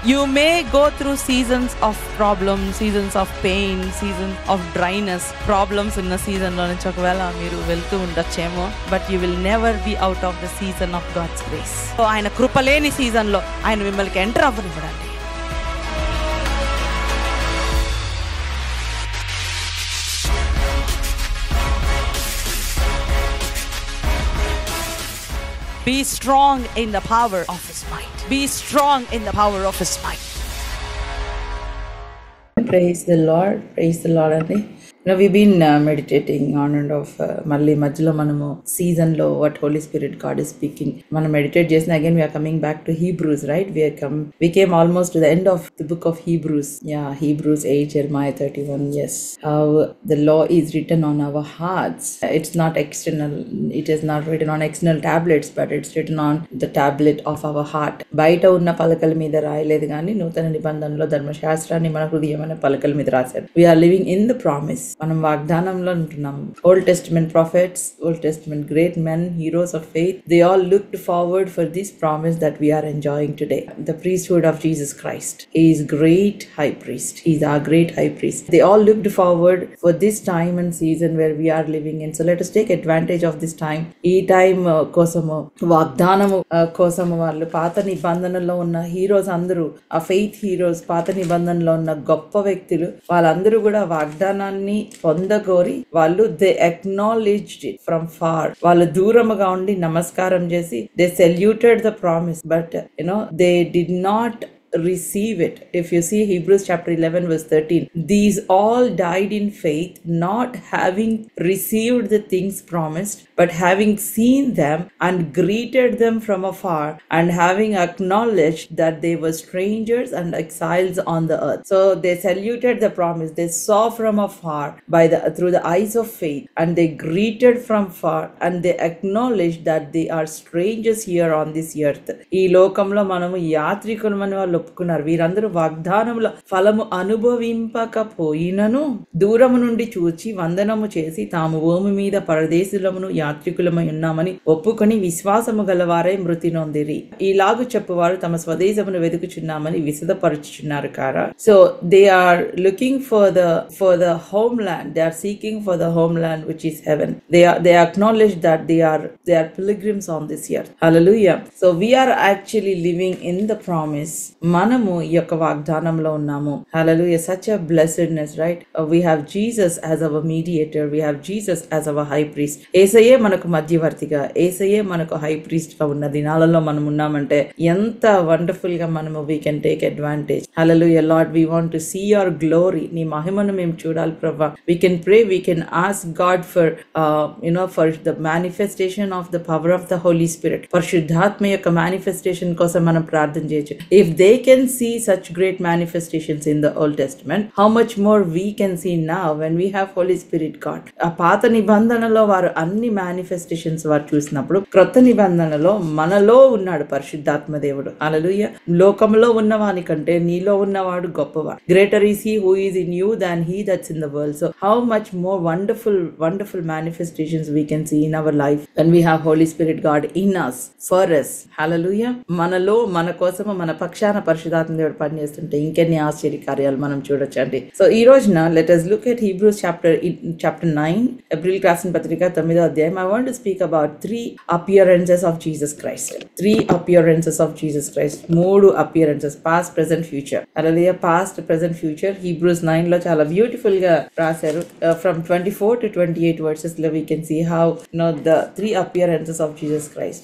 You may go through seasons of problems, seasons of pain, seasons of dryness, problems ఉన్న సీజన్లో నుంచి ఒకవేళ మీరు వెళ్తూ ఉండొచ్చేమో, but you will never be out of the season of God's grace. So ఆయన కృపలేని సీజన్లో ఆయన మిమ్మల్ని ఎంటర్ అవ్వనివ్వడండి. Be strong in the power of His might. Be strong in the power of His might. Praise the Lord. Praise the Lord. We've been meditating on and off. Malli Majlo Manamo season lo what Holy Spirit God is speaking. Manam meditate chesina again we are coming back to Hebrews, right? We came almost to the end of the book of Hebrews. Yeah, Hebrews 8, Jeremiah 31. Yes. How the law is written on our hearts. It's not external. It is not written on external tablets, but it's written on the tablet of our heart. Baita unna palakal meeda raayaledu gaani నూతన నిబంధనలో ధర్మశాస్త్రాన్ని మన హృదయమైన పలకల మీద రాశారు. We are living in the promise. మనం వాగ్దానంలో ఉంటున్నాం. Old testament profits, old testament great men, heroes of faith, they all looked forward for this promise that we are enjoying today. The priesthood of Jesus Christ. He is great high priest. He is our great high priest. They all looked forward for this time and season where we are living in. So let us take advantage of this time. ఈ time కోసము వాగ్దానము కోసము వాళ్ళు పాత నిబంధనలో ఉన్న heroes అందరూ, ఆ ఫెయిత్ హీరోస్, పాత నిబంధనలో ఉన్న గొప్ప వ్యక్తులు వాళ్ళందరూ కూడా వాగ్దానాన్ని పొందగోరి వాళ్ళు they acknowledged it from far. వాళ్ళు దూరముగా ఉండి నమస్కారం చేసి they saluted the promise, but they did not receive it. If you see Hebrews chapter 11 verse 13, these all died in faith, not having received the things promised, but having seen them and greeted them from afar, and having acknowledged that they were strangers and exiles on the earth. So they saluted the promise, they saw from afar through the eyes of faith, and they greeted from far, and they acknowledged that they are strangers here on this earth. ఈ లోకంలో మనము యాత్రికులమని వాళ్ళు ఒప్పుకున్నారు. వీరందరూ వాగ్దానముల ఫలము అనుభవింపకపోయినను దూరము నుండి చూచి వందనము చేసి తాము భూమి మీద పరదేశులమును యాత్రికులమై ఉన్నామని ఒప్పుకొని విశ్వాసము గలవారై మృతి నొందిరి. ఈలాగు చెప్పువారు తమ స్వదేశమును వెతుకుచున్నామని విశదపరుచుచున్నారు కారా. So they are looking for the home land. They are seeking for the home land which is heaven. They acknowledge that they are pilgrims on this earth. Hallelujah. So we are actually living in the promise. మనము ఈ యొక్క వాగ్దానంలో ఉన్నాము. Hallelujah. Such a blessedness, right? We have Jesus as our mediator. We have Jesus as our high priest. యేసయ్యే మనకు మధ్యవర్తిగా, యేసయ్యే మనకు high priest గా ఉన్న దినాలలో మనం ఉన్నామంటే ఎంత వండర్ఫుల్ గా మనము we can take advantage. Hallelujah. Lord, we want to see your glory. నీ మహిమను మేము చూడాలి ప్రభా. We can pray, we can ask God for for the manifestation of the power of the Holy Spirit. పరిశుద్ధాత్మ యొక్క manifestation కోసం మనం ప్రార్థన చేయొచ్చు. If they can see such great manifestations in the Old Testament, how much more we can see now when we have Holy Spirit God. ఆ పాత నిబంధనలో వారు అన్ని manifestations వారు చూసినప్పుడు క్రొత్త నిబంధనలో మనలో ఉన్నాడు పరిశుద్ధాత్మ దేవుడు. హల్లెలూయా. లోకంలో ఉన్నవాని కంటే నీలో ఉన్నవాడు గొప్పవాడు. Greater is he who is in you than he that's in the world. So how much more wonderful manifestations we can see in our life when we have Holy Spirit God in us, for us. Hallelujah. మనలో మన కోసము మన పక్షాన పరిశుద్ధాత్మ దేవుడు పనిచేస్తుంటే ఇంకెన్ని ఆశ్చర్య కార్యాలు మనం చూడొచ్చండి. సో ఈ రోజున let us look at Hebrews chapter 9. April రాసిన పత్రిక 9వ అధ్యాయం. I want to speak about 3 appearances of Jesus Christ. 3 appearances of Jesus Christ. 3 appearances, past, present, future. Hallelujah. Past, present, future. Hebrews 9 లో చాలా బ్యూటిఫుల్ గా రాశారు. From 24 to 28 verses లో we can see how the 3 appearances of Jesus Christ.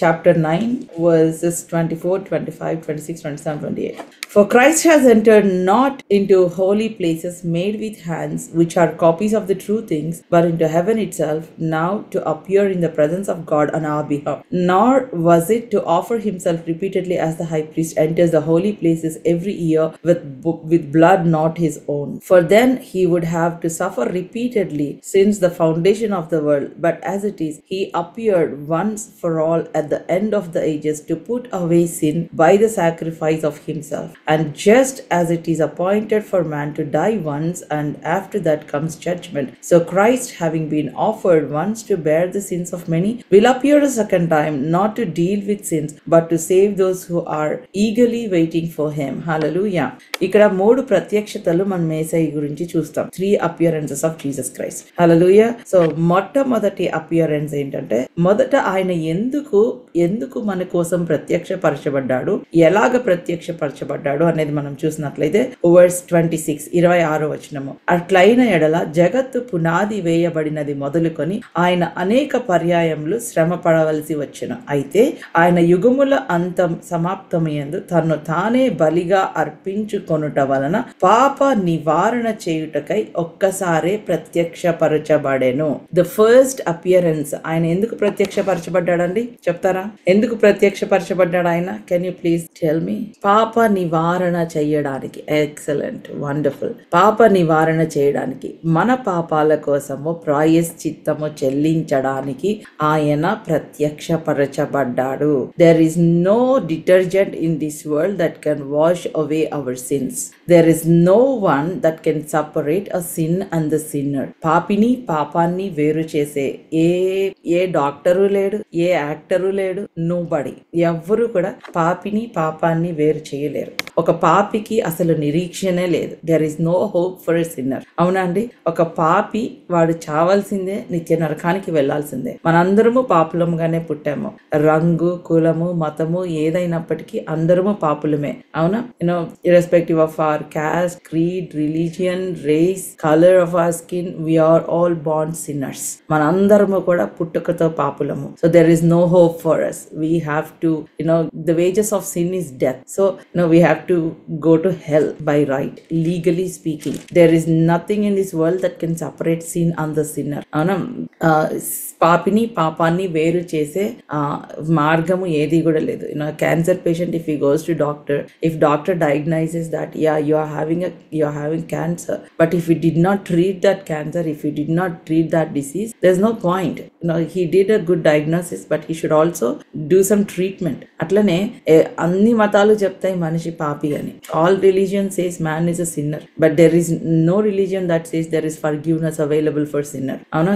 Chapter 9 verses 24, 25, 26, 27, 28. For Christ has entered not into holy places made with hands, which are copies of the true things, but into heaven itself, now to appear in the presence of God on our behalf. Nor was it to offer himself repeatedly as the high priest enters the holy places every year with blood not his own. For then he would have to suffer repeatedly since the foundation of the world. But as it is, he appeared once for all at the end of the ages to put away sin by the sacrifice of himself. And just as it is appointed for man to die once, and after that comes judgment, so Christ, having been offered once to bear the sins of many, will appear a second time, not to deal with sins, but to save those who are eagerly waiting for him. Hallelujah. ఇక్కడ 3 ప్రత్యక్షతలు మనం యేసయ్య గురించి చూస్తాం. 3 appearances of Jesus Christ. Hallelujah. So మొట్టమొదటి appearance ఏంటంటే, మొదట ఆయన ఎందుకు మన కోసం ప్రత్యక్షపరచబడ్డాడు, ఎలాగ ప్రత్యక్షపరచబడ్డాడు అనేది మనం చూసినట్లయితే వర్స్ 26 26వ వచనము, అట్లైన ఎడల జగత్తు పునాది వేయబడినది మొదలుకొని ఆయన అనేక పర్యాయములు శ్రమ పడవలసి వచ్చును. అయితే ఆయన యుగముల అంతం సమాప్తమయందు తను తానే బలిగా అర్పించుకొనుట వలన పాప నివారణ చేయుటకై ఒక్కసారే ప్రత్యక్షపరచబడెను. The first appearance. ఆయన ఎందుకు ప్రత్యక్షపరచబడ్డాడండి చెప్తారా? ఎందుకు ప్రత్యక్షపరచబడ్డాడు ఆయన? Can you please tell me? పాప నివారణ చేయడానికి. Excellent, wonderful. పాప నివారణ చేయడానికి, మన పాపాల కోసము ప్రాయశ్చిత్తము చెల్లించడానికి ఆయన ప్రత్యక్షపరచబడ్డాడు. There is no detergent in this world that can wash away our sins. There is no one that can separate a sin and the sinner. పాపాన్ని వేరు చేసే ఏ డాక్టరు లేడు, ఏ యాక్టరు లేడు, నోబడి. ఎవ్వరు కూడా పాపాన్ని వేరు చేయలేరు. ఒక పాపికి అసలు నిరీక్షణే లేదు. There is no hope for a sinner. అవునా అండి? ఒక పాపి వాడు చావాల్సిందే, నిత్య నరకానికి వెళ్లాల్సిందే. మనందరము పాపులంగానే పుట్టాము. రంగు, కులము, మతము ఏదైనప్పటికీ అందరము పాపులమే. అవునా? You know, irrespective of our caste, creed, religion, race, color of our skin, we are all born sinners. మనందరము కూడా పుట్టుకతో పాపులము. So there is no hope for us. We have to, the wages of sin is death. So we have to go to hell by right, legally speaking. There is nothing in this world that can separate sin and the sinner. అవునా? పాపాన్ని వేరు చేసే మార్గము ఏది కూడా లేదు. Cancer patient, if he goes to doctor, if doctor diagnoses that you are having cancer, but if he did not treat that cancer, if he did not treat that disease, there's no point. He did a good diagnosis, but he should also do some treatment. అట్లనే అన్ని మతాలు చెప్తాయి మనిషి పాపి అని. All religion says man is a sinner, but there is no religion that says there is forgiveness available for sinner. అవునా?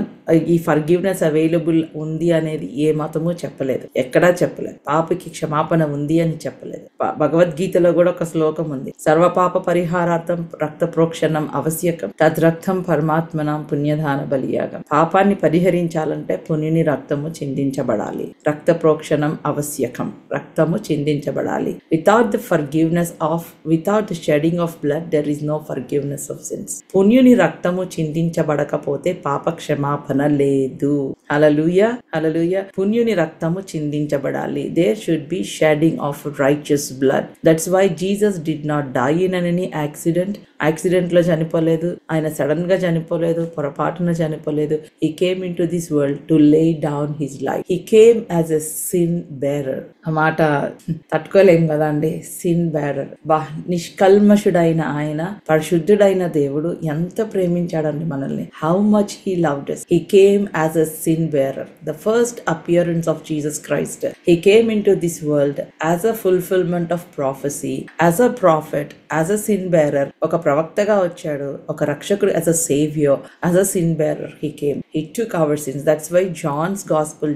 ఈ forgiveness available ఉంది అనేది ఏ మతము చెప్పలేదు, ఎక్కడా చెప్పలేదు. పాపకి క్షమాపణ ఉంది అని చెప్పలేదు. భగవద్గీతలో కూడా ఒక శ్లోకం ఉంది, సర్వపాప పరిహారార్థం రక్త ప్రోక్షణం అవశ్యకం, తద్రక్తం పరమాత్మనాం పుణ్యదాన బలియాగం. పాపాన్ని పరిహరించాలంటే పుణ్యుని రక్తము చిందించబడాలి. రక్త ప్రోక్షణం అవశ్యకం, రక్తము చిందించబడాలి. Without the shedding of blood there is no forgiveness of sins. పుణ్యుని రక్తము చిందించబడకపోతే పాప క్షమాపణ లేదు. హల్లెలూయా, హల్లెలూయా. పుణ్యుని రక్తము చిందించబడాలి. There should be shedding of righteous blood. That's why Jesus did not die in any accident లో చనిపోలేదు. ఆయన సడన్ గా చనిపోలేదు, పొరపాటున చనిపోలేదు. He came into this world to lay down his life. He came as a sin bearer. ఆ మాట తట్టుకోలేం కదా అండి. Sin bearer. నిష్కల్మషుడైన ఆయన, పరిశుద్ధుడైన దేవుడు ఎంత ప్రేమించాడండి మనల్ని. How much he loved us. He came as a sin bearer. The first appearance of Jesus Christ. He came into this world as a fulfillment of prophecy, as a prophet, as a sin bearer. ఒక ప్రవక్తగా వచ్చాడు, ఒక రక్షకుడు, as a savior, as a sin bearer he came. He took our sins. That's why John's gospel,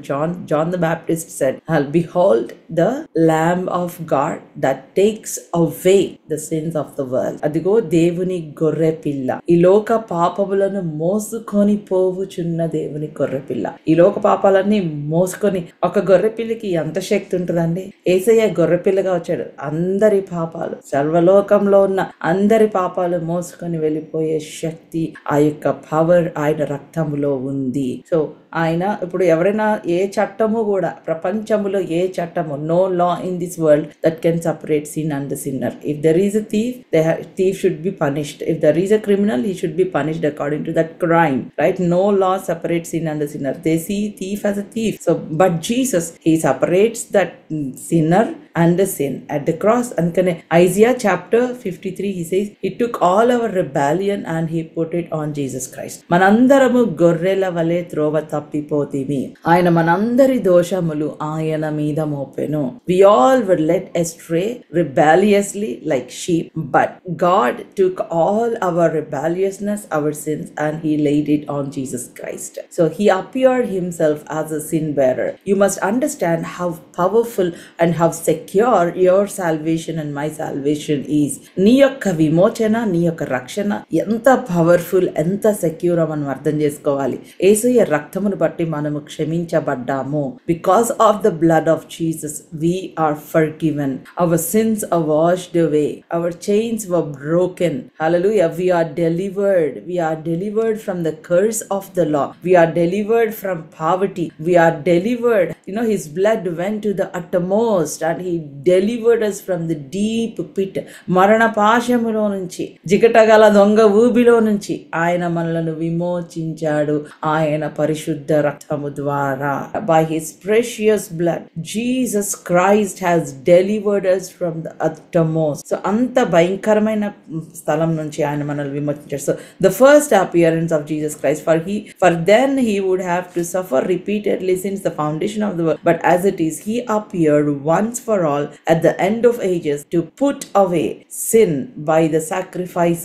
John the Baptist said, behold the Lamb of God that takes away the sins of the world. అదిగో దేవుని గొర్రె పిల్ల, ఈ లోక పాపములను మోసుకొని పోవుచున్న దేవుని గొర్రె పిల్ల. ఈ లోక పాపాలన్నీ మోసుకొని, ఒక గొర్రె పిల్లకి ఎంత శక్తి ఉంటుందండి. యేసయ్య గొర్రె పిల్లగా వచ్చాడు. అందరి పాపాలు, సర్వలోకంలో ఉన్న అందరి పాపాలు మోసుకొని వెళ్ళిపోయే శక్తి, ఆ యొక్క పవర్ ఆయన రక్తములో ఉంది. సో ఆయన ఇప్పుడు ఎవరైనా ఏ చట్టము కూడా, ప్రపంచములో ఏ చట్టము, no law in this world that can separate sin and the sinner. If there is a thief should be punished. If there is a criminal, he should be punished according to that crime, right? No law separates sin and the sinner. They see thief as a thief. So but Jesus, he separates that sinner and the sin at the cross. And Isaiah chapter 53, he says, he took all our rebellion and he put it on Jesus Christ. మనందరము గొర్రెల వలె త్రోవ తప్పిపోతిమి. ఆయన మనందరి దోష దోషములు ఆయన మీద మోపెను. We all were led astray rebelliously like sheep, but God took all our rebelliousness, our sins, and he laid it on Jesus Christ. So he appeared himself as a sin bearer. You must understand how powerful and how secure your salvation and my salvation is. నీ యొక్క విమోచన, నీ యొక్క రక్షణ ఎంత powerful, ఎంత secure మనం అర్థం చేసుకోవాలి. యేసయ్య రక్తమును బట్టి మనము క్షమించబడ్డాము. Because of the blood of Jesus we are forgiven. Our sins are washed away. Our chains were broken. Hallelujah. We are delivered. We are delivered from the curse of the law. We are delivered from poverty. We are delivered. His blood went to the uttermost and he delivered us from the deep pit. మరణ పాశములో నుంచి, జిగటగల దొంగ ఊబిలో నుంచి ఆయన మనలను విమోచించాడు. ఆయన పరిశుద్ధ రక్తము ద్వారా. By his precious blood Jesus Christ has delivered us from the uttermost. So అంత భయంకరమైన స్థలం నుంచి ఆయన మనల్ని విమోచించాడు. So the first appearance of Jesus Christ, for then he would have to suffer repeatedly since the foundation of the world, but as it is, he appeared once for all at the end of ages to put away sin by the sacrifice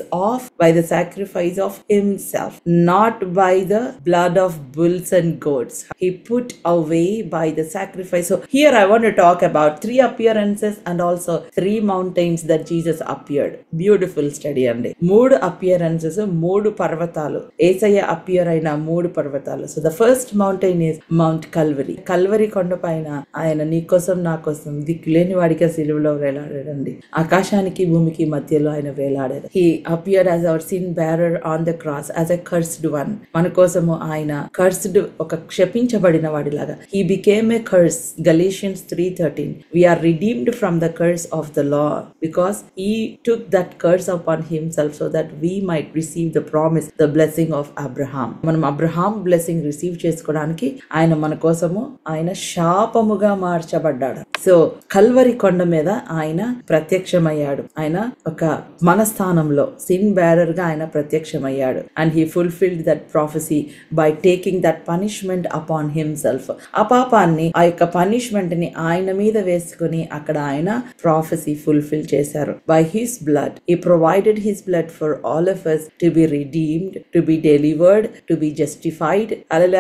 of himself, not by the blood of bulls and goats. He put away by the sacrifice. So here I want to talk about 3 appearances and also 3 mountains that Jesus appeared. Beautiful study అండి. 3 appearances, 3 పర్వతాలు. యేసయ్య appear అయిన 3 పర్వతాలు. So the first mountain is Mount Calvary. Calvary కొండ పైన ఆయన నీ కోసం నా కోసం దిక్కులేని వాడిగా సిలువలో వేలాడాడండి. ఆకాశానికి భూమికి మధ్యలో ఆయన వేలాడాడు. He appeared as our sin bearer on the cross as a cursed one. మన కోసము ఆయన cursed, ఒక క్షపించబడిన వాడిలాగా. He became a curse. Galatians 3:13. We are redeemed from the curse of the law because he took that curse upon himself so that we might receive the promise, the blessing of Abraham. మనం Abraham blessing receive చేసుకోవడానికి ఆయన మన కోసము ఆయన శాపముగా మార్చబడ్డాడు. So Calvary కొండ మీద ఆయన ప్రత్యక్షమయ్యాడు. ఆయన ఒక మన స్థానంలో సిన్ బేరర్ గా ఆయన ప్రత్యక్షమయ్యాడు. And he fulfilled that prophecy by taking that punishment upon himself. ఆ పాపాన్ని, ఆ యొక్క పనిష్మెంట్ ని ఆయన మీద వేసుకుని అక్కడ ఆయన ప్రాఫెసీ ఫుల్ఫిల్ చేశారు. By his blood he provided his blood for all of us to be redeemed, to be delivered, to be justified.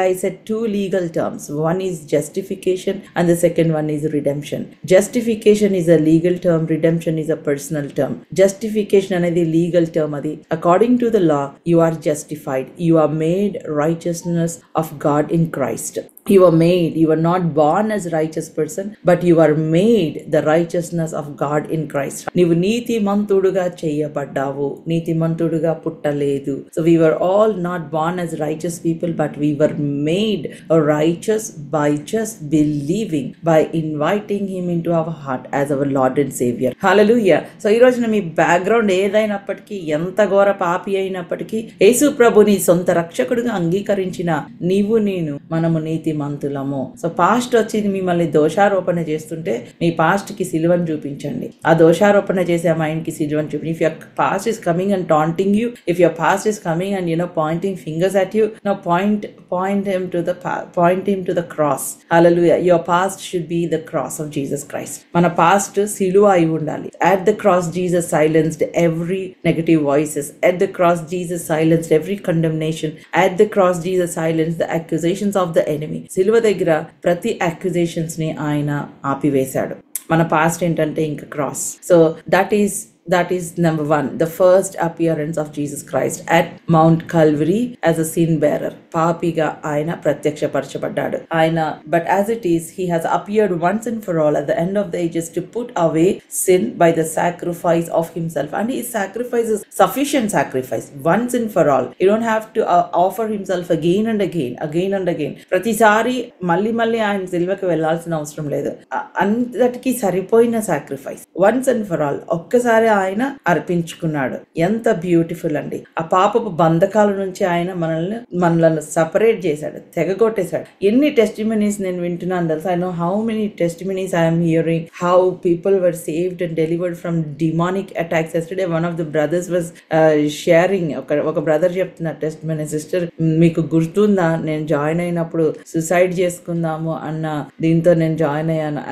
I said 2 legal terms. One is justification and the second one is redemption. Justification is a legal term, redemption is a personal term. Justification అనేది legal term. అది according to the law you are justified, you are made righteousness of God in Christ. You are made, you are not born as righteous person, but you are made the righteousness of God in Christ. నీవు నీతిమంతుడుగా చేయబడ్డావు, నీతిమంతుడుగా పుట్టలేదు. So we were all not born as righteous people, but we were made righteous by just believing, by inviting him into our heart as our Lord and Savior. Hallelujah. So ఈ రోజున మీ background ఏదైనప్పటికీ, ఎంత ఘోర పాపి అయినప్పటికీ, యేసు ప్రభుని సొంత రక్షకుడిగా అంగీకరించిన నీవు నేను మనము నీతిమంతులము. సో పాస్ట్ వచ్చి మిమ్మల్ని దోషారోపణ చేస్తుంటే మీ పాస్ట్ కి సిలువను చూపించండి. ఆ దోషారోపణ చేసే మైండ్ కి సిలువను చూపించండి. If your past is coming and taunting you, if your past is coming and pointing fingers at you, now point him to the cross. Hallelujah. Your past should be the cross of Jesus Christ. మన past సిలువ అయి ఉండాలి. At the cross Jesus silenced every negative voices. At the cross Jesus silenced every condemnation. At the cross Jesus silenced the accusations of the enemy. సిలువ దగ్గర ప్రతి accusations ని ఆయన ఆపివేశాడు. మన పాస్ట్ ఏంటంటే ఇంకా cross. So that is number 1, the first appearance of Jesus Christ at Mount Calvary as a sin bearer. పాపిగా ఆయన ప్రత్యక్షపరచబడ్డాడు. ఆయన but as it is, he has appeared once and for all at the end of the ages to put away sin by the sacrifice of himself. And his sacrifice is sufficient sacrifice, once and for all. You don't have to offer himself again and again. ప్రతిసారి మళ్ళీ ఆయన సిలువకి వెళ్లాల్సిన అవసరం లేదు. అందరికీ సరిపోయిన sacrifice, once and for all. ఒక్కసారి ఆయన అర్పించుకున్నాడు. ఎంత బ్యూటిఫుల్ అండి. ఆ పాపపు బంధకాల నుంచి ఆయన మనల్ని సపరేట్ చేశాడు, తెగగొట్టేశాడు. ఎన్ని టెస్టిమనీస్ నేను వింటున్నాను తెలుసా. I know how many testimonies I'm hearing, how people were saved and delivered from demonic attacks. Yesterday one of the brothers was sharing, ఒక బ్రదర్ చెప్తున్నారు టెస్టిమనీ, సిస్టర్ మీకు గుర్తుందా నేను జాయిన్ అయినప్పుడు సూసైడ్ చేసుకుందాము అన్న దీంతో నేను జాయిన్ అయ్యాను.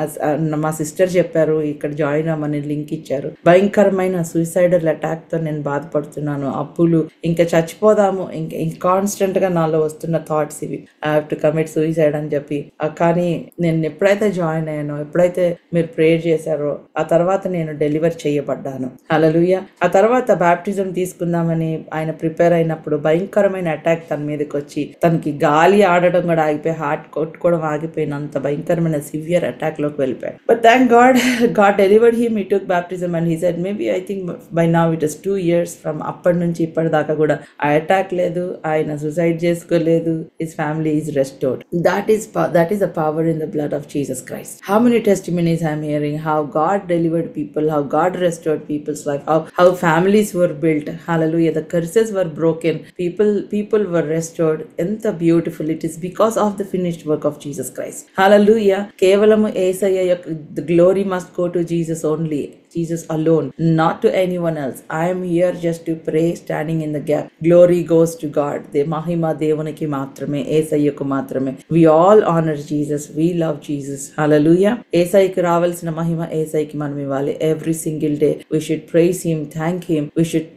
మా సిస్టర్ చెప్పారు ఇక్కడ జాయిన్ అవ్వమని లింక్ ఇచ్చారు. భయంకరమైన సూసైడల్ అటాక్ తో నేను బాధపడుతున్నాను, అప్పులు, ఇంకా చచ్చిపోదాము, ఇంకా కాన్స్టెంట్ గా నాలో వస్తున్న థాట్స్ ఇవి, I have to commit suicide అని చెప్పి. కానీ నేను ఎప్పుడైతే జాయిన్ అయ్యానో, ఎప్పుడైతే మీరు ప్రేయర్ చేశారో, ఆ తర్వాత నేను డెలివర్ చేయబడ్డాను. హల్లెలూయా. ఆ తర్వాత బాప్టిజం తీసుకుందామని ఆయన ప్రిపేర్ అయినప్పుడు భయంకరమైన అటాక్ తన మీదకి వచ్చి తనకి గాలి ఆడడం కూడా ఆగిపోయి, హార్ట్ కొట్టుకోవడం ఆగిపోయినంత భయంకరమైన సివియర్ అటాక్ లోకి వెళ్ళిపోయాడు. But thank God, God delivered him. He took baptism and he said maybe I think by now it is 2 years from అప్పటి నుంచి ఇప్పటిదాకా కూడా ఆ అటాక్ లేదు, ఆయన సూసైడ్ చేసుకోలేదు. His family is restored. That is the power in the blood of Jesus Christ. How many testimonies I am hearing, how God delivered people, how God restored people's life, how families were built. Hallelujah. The curses were broken, people were restored. Enta beautiful it is because of the finished work of Jesus Christ. Hallelujah. Kevalamu Yesayya, the glory must go to Jesus only, Jesus alone, not to anyone else. I am here just to pray, standing in the gap. Glory goes to God. The mahima దేవునికి మాత్రమే, యేసయ్యకు మాత్రమే. We all honor Jesus, we love Jesus. Hallelujah. యేసయ్యకి రావాల్సిన మహిమ యేసయ్యకి మనం ఇవ్వాలి. Every single day we should praise him, thank him, we should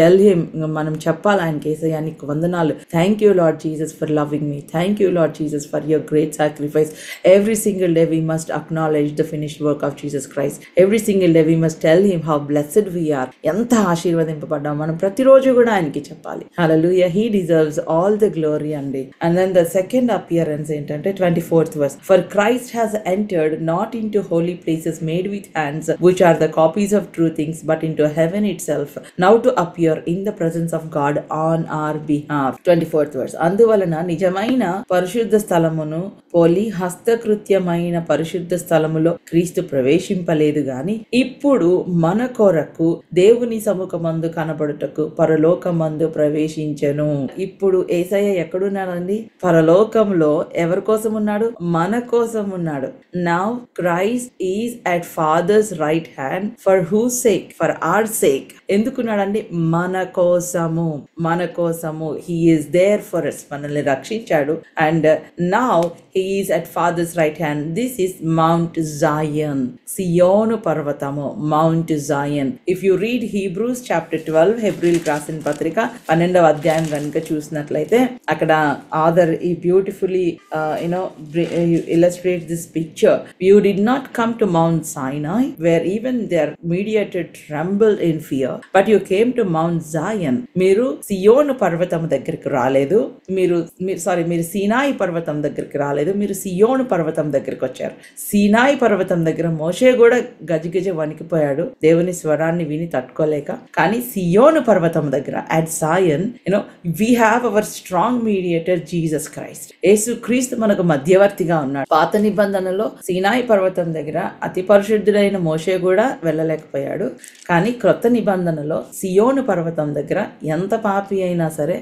tell him, మనం చెప్పాలి ఆయనకి, యేసయ్య నీకు వందనాలు, thank you Lord Jesus for loving me, thank you Lord Jesus for your great sacrifice. Every single day we must acknowledge the finished work of Jesus Christ. Every single day we must tell him how blessed we are. ఎంత ఆశీర్వదింపబడ్డాం మనం ప్రతిరోజు కూడా ఆయనకి చెప్పాలి. Hallelujah. He deserves all the glory అండి. And then the second appearance ఏంటంటే 24th verse, for Christ has entered not into holy places made with hands, which are the copies of true things, but into heaven itself, now to appear in the presence of God on our behalf. 24th verse, అందువలన నిజమైన పరిశుద్ధ స్థలమును పోలి హస్తకృత్యమైన పరిశుద్ధ స్థలములో క్రీస్తు ప్రవేశింపలేదు గాని ఇప్పుడు మన కొరకు దేవుని సముఖమందు కనబడుటకు పరలోకమందు ప్రవేశించెను. ఇప్పుడు యేసయ్య ఎక్కడున్నాడండి? పరలోకంలో. ఎవరి కోసం ఉన్నాడు? మన కోసం ఉన్నాడు. Now Christ is at father's right hand. For whose sake? For our sake. ఎందుకున్నాడండి? మన కోసము, మన కోసము. He is there for us. మనల్ని రక్షించాడు. And now he is at father's right hand. This is Mount Zion, సియోను పర్వతము, Mount Zion. If you read Hebrews chapter 12, హెబ్రీయులకు రాసిన పత్రిక 12వ అధ్యాయం కనుక చూసినట్లయితే అక్కడ ఆథర్ ఈ beautifully illustrates this picture. You did not come to Mount Sinai where even their mediator trembled in fear, but you came to Mount Zion. మీరు సియోను పర్వతం దగ్గరికి రాలేదు, మీరు సీనాయి పర్వతం దగ్గరికి రాలేదు, మీరు సియోను పర్వతం దగ్గరికి వచ్చారు. సీనాయి పర్వతం దగ్గర మోషే కూడా గజగజ వణికిపోయాడు దేవుని స్వరాన్ని విని తట్టుకోలేక. కానీ సియోను పర్వతం దగ్గర at Sion we have our strong mediator Jesus Christ. యేసు క్రీస్తు మనకు మధ్యవర్తిగా ఉన్నాడు. పాత నిబంధనలో సీనాయి పర్వతం దగ్గర అతి పరిశుద్ధుడైన మోషే కూడా వెళ్ళలేకపోయాడు. కానీ క్రొత్త నిబంధనలో సియోను పర్వతం దగ్గర ఎంత పాపి అయినా సరే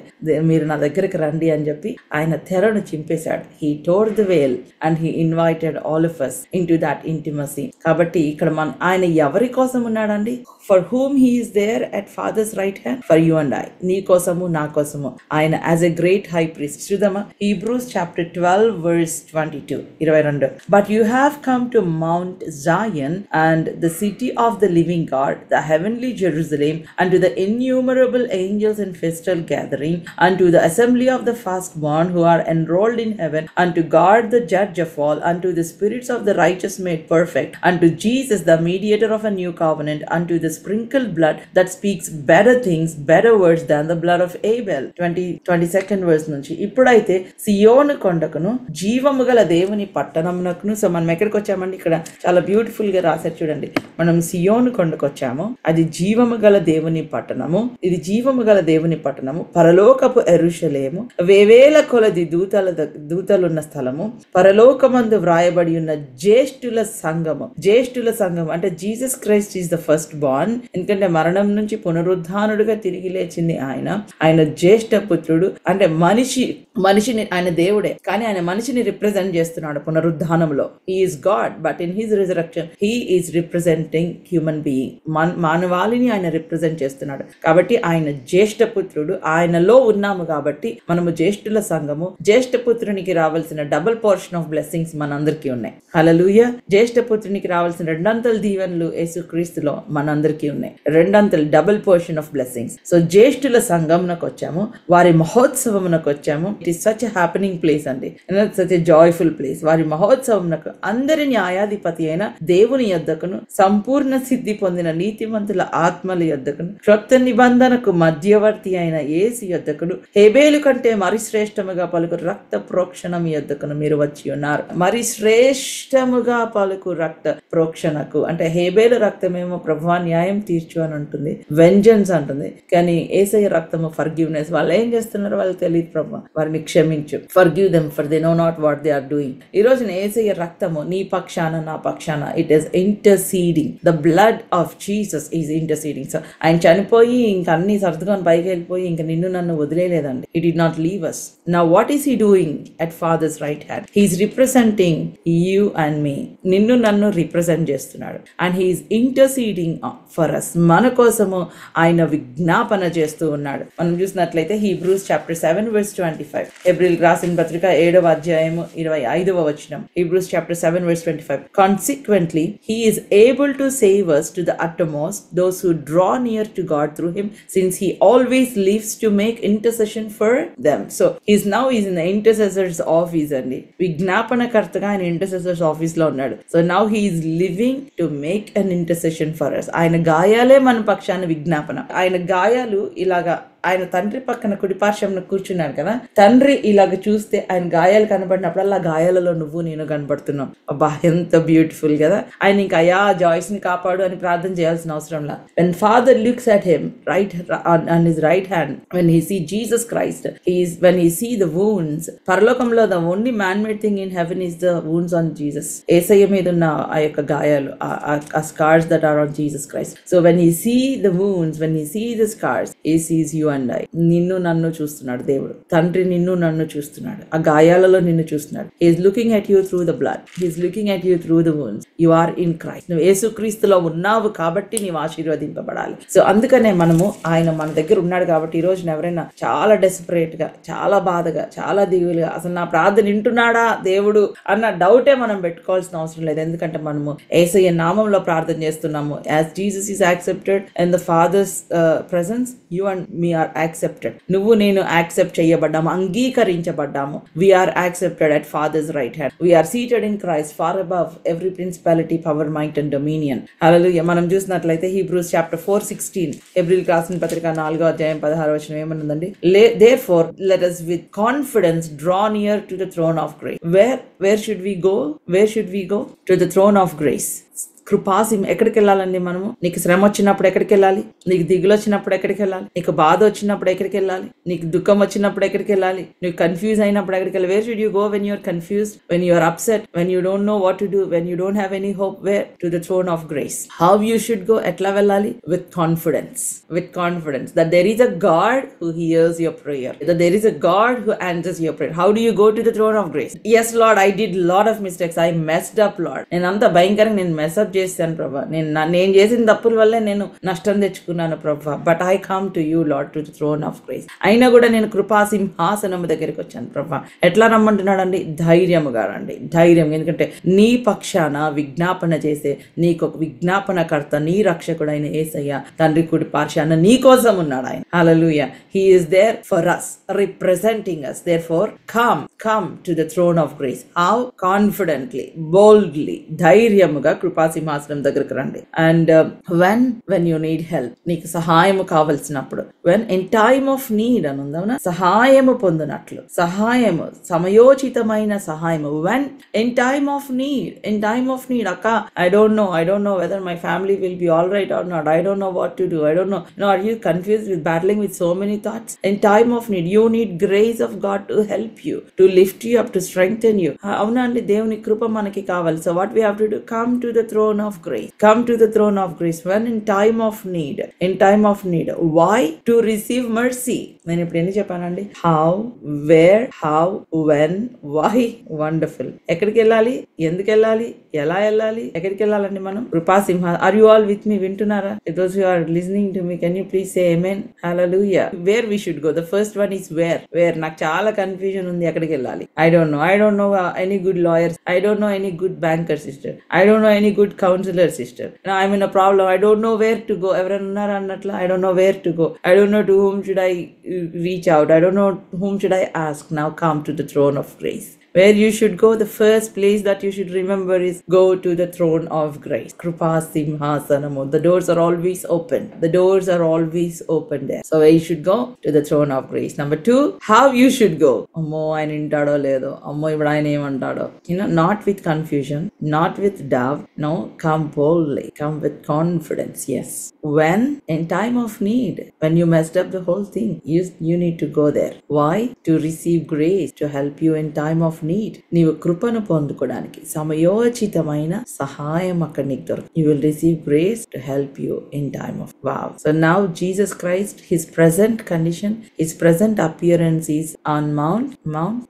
మీరు నా దగ్గరికి రండి అని చెప్పి ఆయన తెరను చింపేశాడు. He tore the veil and he invited all of us into that intimacy. కాబట్టి ఇక్కడ ఆయన ఎవరి కోసం ఉన్నాడండి? For whom he is there at Father's right hand? For you and I. నీ కోసము, నా కోసము. ఆయన as a great high priest. చూద్దామా? Hebrews chapter 12 verse 22. But you have come to Mount Zion and the city of the living God, the heavenly Jerusalem, unto the innumerable angels in festal gathering, unto the assembly of the firstborn who are enrolled in heaven, unto God the judge of all, unto the spirits of the righteous made perfect, unto Jesus the mediator of a new covenant, unto the sprinkled blood that speaks better things, better words than the blood of Abel. 22nd verse నుంచి, ఇప్పుడైతే సియోను కొండకును జీవము గల దేవుని పట్టణమునకును. So మనం ఎక్కడికి వచ్చామండి? ఇక్కడ చాలా బ్యూటిఫుల్ గా రాశారు చూడండి. మనం సియోను కొండకు వచ్చాము, అది జీవము గల దేవుని పట్టణము. ఇది జీవము గల దేవుని పట్టణము, పరలోకపు యెరూషలేము, వేవేల కొలది దూతలున్న స్థలము, పరలోకమందు వ్రాయబడి ఉన్న జ్యేష్ఠుల సంఘము. జ్యేష్ఠుల సంఘం అంటే Jesus Jesus Christ is the first born. ఎందుకంటే మరణం నుంచి పునరుద్ధానుడుగా తిరిగి లేచింది ఆయన జ్యేష్ఠ పుత్రుడు. అంటే మనిషిని ఆయన దేవుడే, కానీ ఆయన మనిషిని రిప్రజెంట్ చేస్తున్నాడు పునరుద్ధానంలో. He is God, but in his resurrection he is representing human being. మానవాళిని ఆయన రిప్రజెంట్ చేస్తున్నాడు. కాబట్టి ఆయన జ్యేష్ఠ పుత్రుడు, ఆయనలో ఉన్నాము కాబట్టి మనము జ్యేష్ఠుల సంఘము. జ్యేష్ఠ పుత్రునికి రావాల్సిన డబుల్ పోర్షన్ ఆఫ్ బ్లెస్సింగ్స్ మనందరికీ ఉన్నాయి. హల్లెలూయా. జ్యేష్ఠ పుత్రునికి రావాల్సిన రెండంతల దీవెనలు యేసుక్రీస్తులో మనందరికీ ఉన్నాయి. రెండంతలు double portion of blessings. So జ్యేష్ఠుల సంఘమునకు వచ్చాము, వారి మహోత్సవమునకు వచ్చాము. It is such a happening place అండి, సచ్ ఎ జాయ్ఫుల్ ప్లేస్. వారి మహోత్సవమునకు అందరి న్యాయాధిపతి అయిన దేవుని యొద్దకును, సంపూర్ణ సిద్ధి పొందిన నీతిమంతుల ఆత్మల యొద్దకును, క్రొత్త నిబంధనకు మధ్యవర్తి అయిన యేసు యొద్దకును, హేబేలు కంటే మరి శ్రేష్టముగా పలుకు రక్త ప్రోక్షణం యొద్దకును మీరు వచ్చి ఉన్నారు. మరి శ్రేష్టముగా పలుకు రక్త ప్రోక్షణకు అంటే హేబేలు రక్తమేమో ప్రభువా న్యాయం తీర్చు అని ఉంటుంది, వెంజన్స్ అంటుంది. కానీ యేసయ్య రక్తము ఫర్గివ్నెస్. వాళ్ళు ఏం చేస్తున్నారు వాళ్ళకి తెలియదు ప్రభువా, వారిని క్షమించు. Forgive them for they know not what they are doing. ఈ రోజు యేసయ్య రక్తము నీ పక్షాన నా పక్షాన it is interceding. The blood of Jesus is interceding. So ఆయన చనిపోయి ఇంకా అన్ని సర్దుకొని పైకి వెళ్ళిపోయి ఇంకా నిన్ను నన్ను వదిలేలేదండి. He did not leave us. Now what is he doing at Father's right hand? He is representing you and me. నిన్ను నన్ను రిప్రజెంట్ చేస్తున్నాడు. And he is interceding for us. మన కోసము ఆయన విజ్ఞాపన చేస్తూ ఉన్నాడు. మనం చూసినట్లయితే Hebrews chapter 7 verse 25. హెబ్రీయులకు రాసిన పత్రిక 7వ అధ్యాయము 25వ వచనం. Hebrews chapter 7 verse 25. Consequently, he is able to save us to the uttermost, those who draw near to God through him, since he always lives to make intercession for them. So he's in the intercessor's office అండి. విజ్ఞాపనకర్తగా ఆయన intercessor's office లో ఉన్నాడు. So now he is living to make an intercession for us. ఆయన గాయాలే మన పక్షాన విజ్ఞాపన. ఆయన గాయాలు ఇలాగా ఆయన తండ్రి పక్కన కుడిపార్శ్వంలో కూర్చున్నాడు కదా, తండ్రి ఇలాగ చూస్తే ఆయన గాయాలు కనబడినప్పుడల్లా గాయాలలో నువ్వు నేను కనబడుతున్నావు. అబ్బా ఎంత బ్యూటిఫుల్ కదా. ఆయన ఇంకా అయ్యా జాయ్స్ ని కాపాడు అని ప్రార్థన చేయాల్సిన అవసరం లా. When Father looks at him right on his right hand, when he see Jesus Christ, when he see the wounds, పరలోకంలో the only man-made thing in heaven is the wounds on Jesus. యేసయ్య మీద ఉన్న ఆ యొక్క గాయాలు, ఆ scars that are on Jesus Christ. So when he see the wounds, when he see the scars, he sees you and I. నిన్ను నన్ను చూస్తున్నాడు దేవుడు. తండ్రి నిన్ను నన్ను చూస్తున్నాడు, ఆ గాయాలలో నిన్ను చూస్తున్నాడు. He is looking at you through the blood. He is looking at you through the wounds. You are in Christ. నువ్వు యేసుక్రీస్తులో ఉన్నావు కాబట్టి నీవు ఆశీర్వదింపబడాలి. సో అందుకనే మనము ఆయన మన దగ్గర ఉన్నాడు కాబట్టి ఈ రోజు ఎవరైనా చాలా డెస్పరేట్ గా, చాలా బాధగా, చాలా దిగులుగా అసలు నా ప్రార్థన వింటున్నాడా దేవుడు అన్న డౌటే మనం పెట్టుకోవాల్సిన అవసరం లేదు. ఎందుకంటే మనము యేసయ్య నామంలో ప్రార్థన చేస్తున్నాము. As Jesus is accepted in the Father's presence, you and me are accepted. నువ్వు నేను accept చేయబడ్డాము, అంగీకరించబడ్డాము. We are accepted at Father's right hand. We are seated in Christ far above every principality, power, might and dominion. హల్లెలూయా. మనం చూసినట్లయితే Hebrews chapter 4:16, హెబ్రీయులకు రాసిన పత్రిక 4వ అధ్యాయం 16వ వచనం ఏమనుందండి? Therefore let us with confidence draw near to the throne of grace. Where should we go? Where should we go? To the throne of grace. కృపాసిం. ఎక్కడికి వెళ్ళాలండి మనము? నీకు శ్రమ వచ్చినప్పుడు ఎక్కడికి వెళ్ళాలి? నీకు దిగులు వచ్చినప్పుడు ఎక్కడికి వెళ్ళాలి? నీకు బాధ వచ్చినప్పుడు ఎక్కడికి వెళ్ళాలి? నీకు దుఃఖం వచ్చినప్పుడు ఎక్కడికి వెళ్ళాలి? నువ్వు కన్ఫ్యూజ్ అయినప్పుడు ఎక్కడికి వెళ్ళాలి? Where should you go when you're confused, when you're upset, when you don't know what to do, when you don't have any hope? Where? To the throne of grace. How you should go? ఎట్లా వెళ్ళాలి? With confidence that there is a God who hears your prayer, that there is a God who answers your prayer. How do you go to the throne of grace? Yes lord, I did lot of mistakes, I messed up lord. నేను అంత భయంకరంగా నేను mess up చేశాను ప్రభా, నేను చేసిన తప్పుల వల్లే నేను నష్టం తెచ్చుకున్నాను ప్రభా. But I come to you Lord, to the throne of grace. అయినా కూడా నేను కృపా సింహాసనం దగ్గరికి వచ్చాను ప్రభా. ఎట్లా రమ్మంటున్నాడండి? ధైర్యముగా రండి, ధైర్యం. ఎందుకంటే నీ పక్షాన విజ్ఞాపన చేసే నీకు ఒక విజ్ఞాపనకర్త, నీ రక్షకుడైన యేసయ్య తండ్రి కుడి పార్శ్వాన నీ కోసం ఉన్నాడు ఆయన. హల్లెలూయా. He is there for us, representing us. Therefore come to the throne of grace. How? Confidently, boldly, ధైర్యముగా కృపా సింహాసనం దగ్గరికి రండి. And when you need help, నీకు సహాయము కావలసినప్పుడు, when in time of need అని ఉందా, సహాయము పొందినట్లు, సహాయము సమయోచితమైన సహాయము. when in time of need అక్క I don't know whether my family will be all right or not, I don't know what to do, I don't know. No, are you confused with battling with so many thoughts? In time of need you need grace of God to help you, to lift you up, to strengthen you. అవునా అండి, దేవుని కృప మనకి కావాలి. So what we have to do? Come to the throne throne of grace. Come to the throne of grace when in time of need. In time of need. Why? To receive mercy. నేను ఇప్పుడు ఎన్ని చెప్పానండి? How, where, how, when, why. Wonderful. ఎక్కడికి వెళ్ళాలి, ఎందుకు వెళ్ళాలి, ఎలా వెళ్ళాలి, ఎక్కడికి వెళ్ళాలండి మనం? కృపాసింహ, are you all with me? వింటున్నారా? Those who are listening to me, can you please say amen? Hallelujah. Where we should go? The first one is where. నాకు చాలా కన్ఫ్యూజన్ ఉంది ఎక్కడికి వెళ్ళాలి. I don't know any good lawyers. I don't know any good banker sister. I don't know any good counselor sister. Now I'm in a problem. I don't know where to go. ఎవరైనా ఉన్నారా అన్నట్ల? I don't know where to go. I don't know to whom should I reach out. I don't know whom should I ask. Now come to the throne of grace. Where you should go, the first place that you should remember is go to the throne of grace. Krupa Simhasanamu. The doors are always open. The doors are always open there. So where you should go? To the throne of grace. Number 2, how you should go. Ammo ఆయన ఇంటాడో లేదో, అమ్మో ఇప్పుడు ఆయన ఏమంటాడో. Not with confusion, not with doubt. No, come boldly. Come with confidence. Yes. When? In time of need. When you messed up the whole thing, you need to go there. Why? To receive grace to help you in time of need. నీవు కృపను పొందుకోవడానికి సమయోచితమైన సహాయం అక్కడ నీకు దొరుకుతుంది. You will receive grace to help you in time of wow. So now Jesus Christ, his present condition, his present appearance is on Mount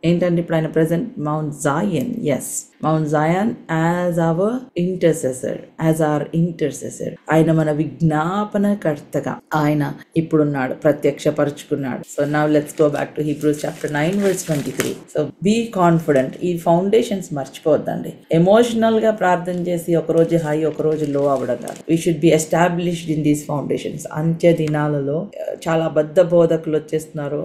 ఏంటంటే ఇప్పుడు ఆయన present Mount Zion. Yes, Mount Zion as our intercessor. ఆయన మన విజ్ఞాపనకర్తగా ఆయన ఇప్పుడున్నాడు, ప్రత్యక్షపరుచుకున్నాడు. So now let's go back to Hebrews chapter 9 verse 23. So be confident. ఈ foundations మర్చిపోద్దండి. Emotional గా ప్రార్థన చేసి ఒకరోజు హై ఒకరోజు లో అవ్వడం కాదు. We should be established in these foundations. అంత్య దినాలలో చాలా అబద్ధ బోధకులు వచ్చేస్తున్నారు.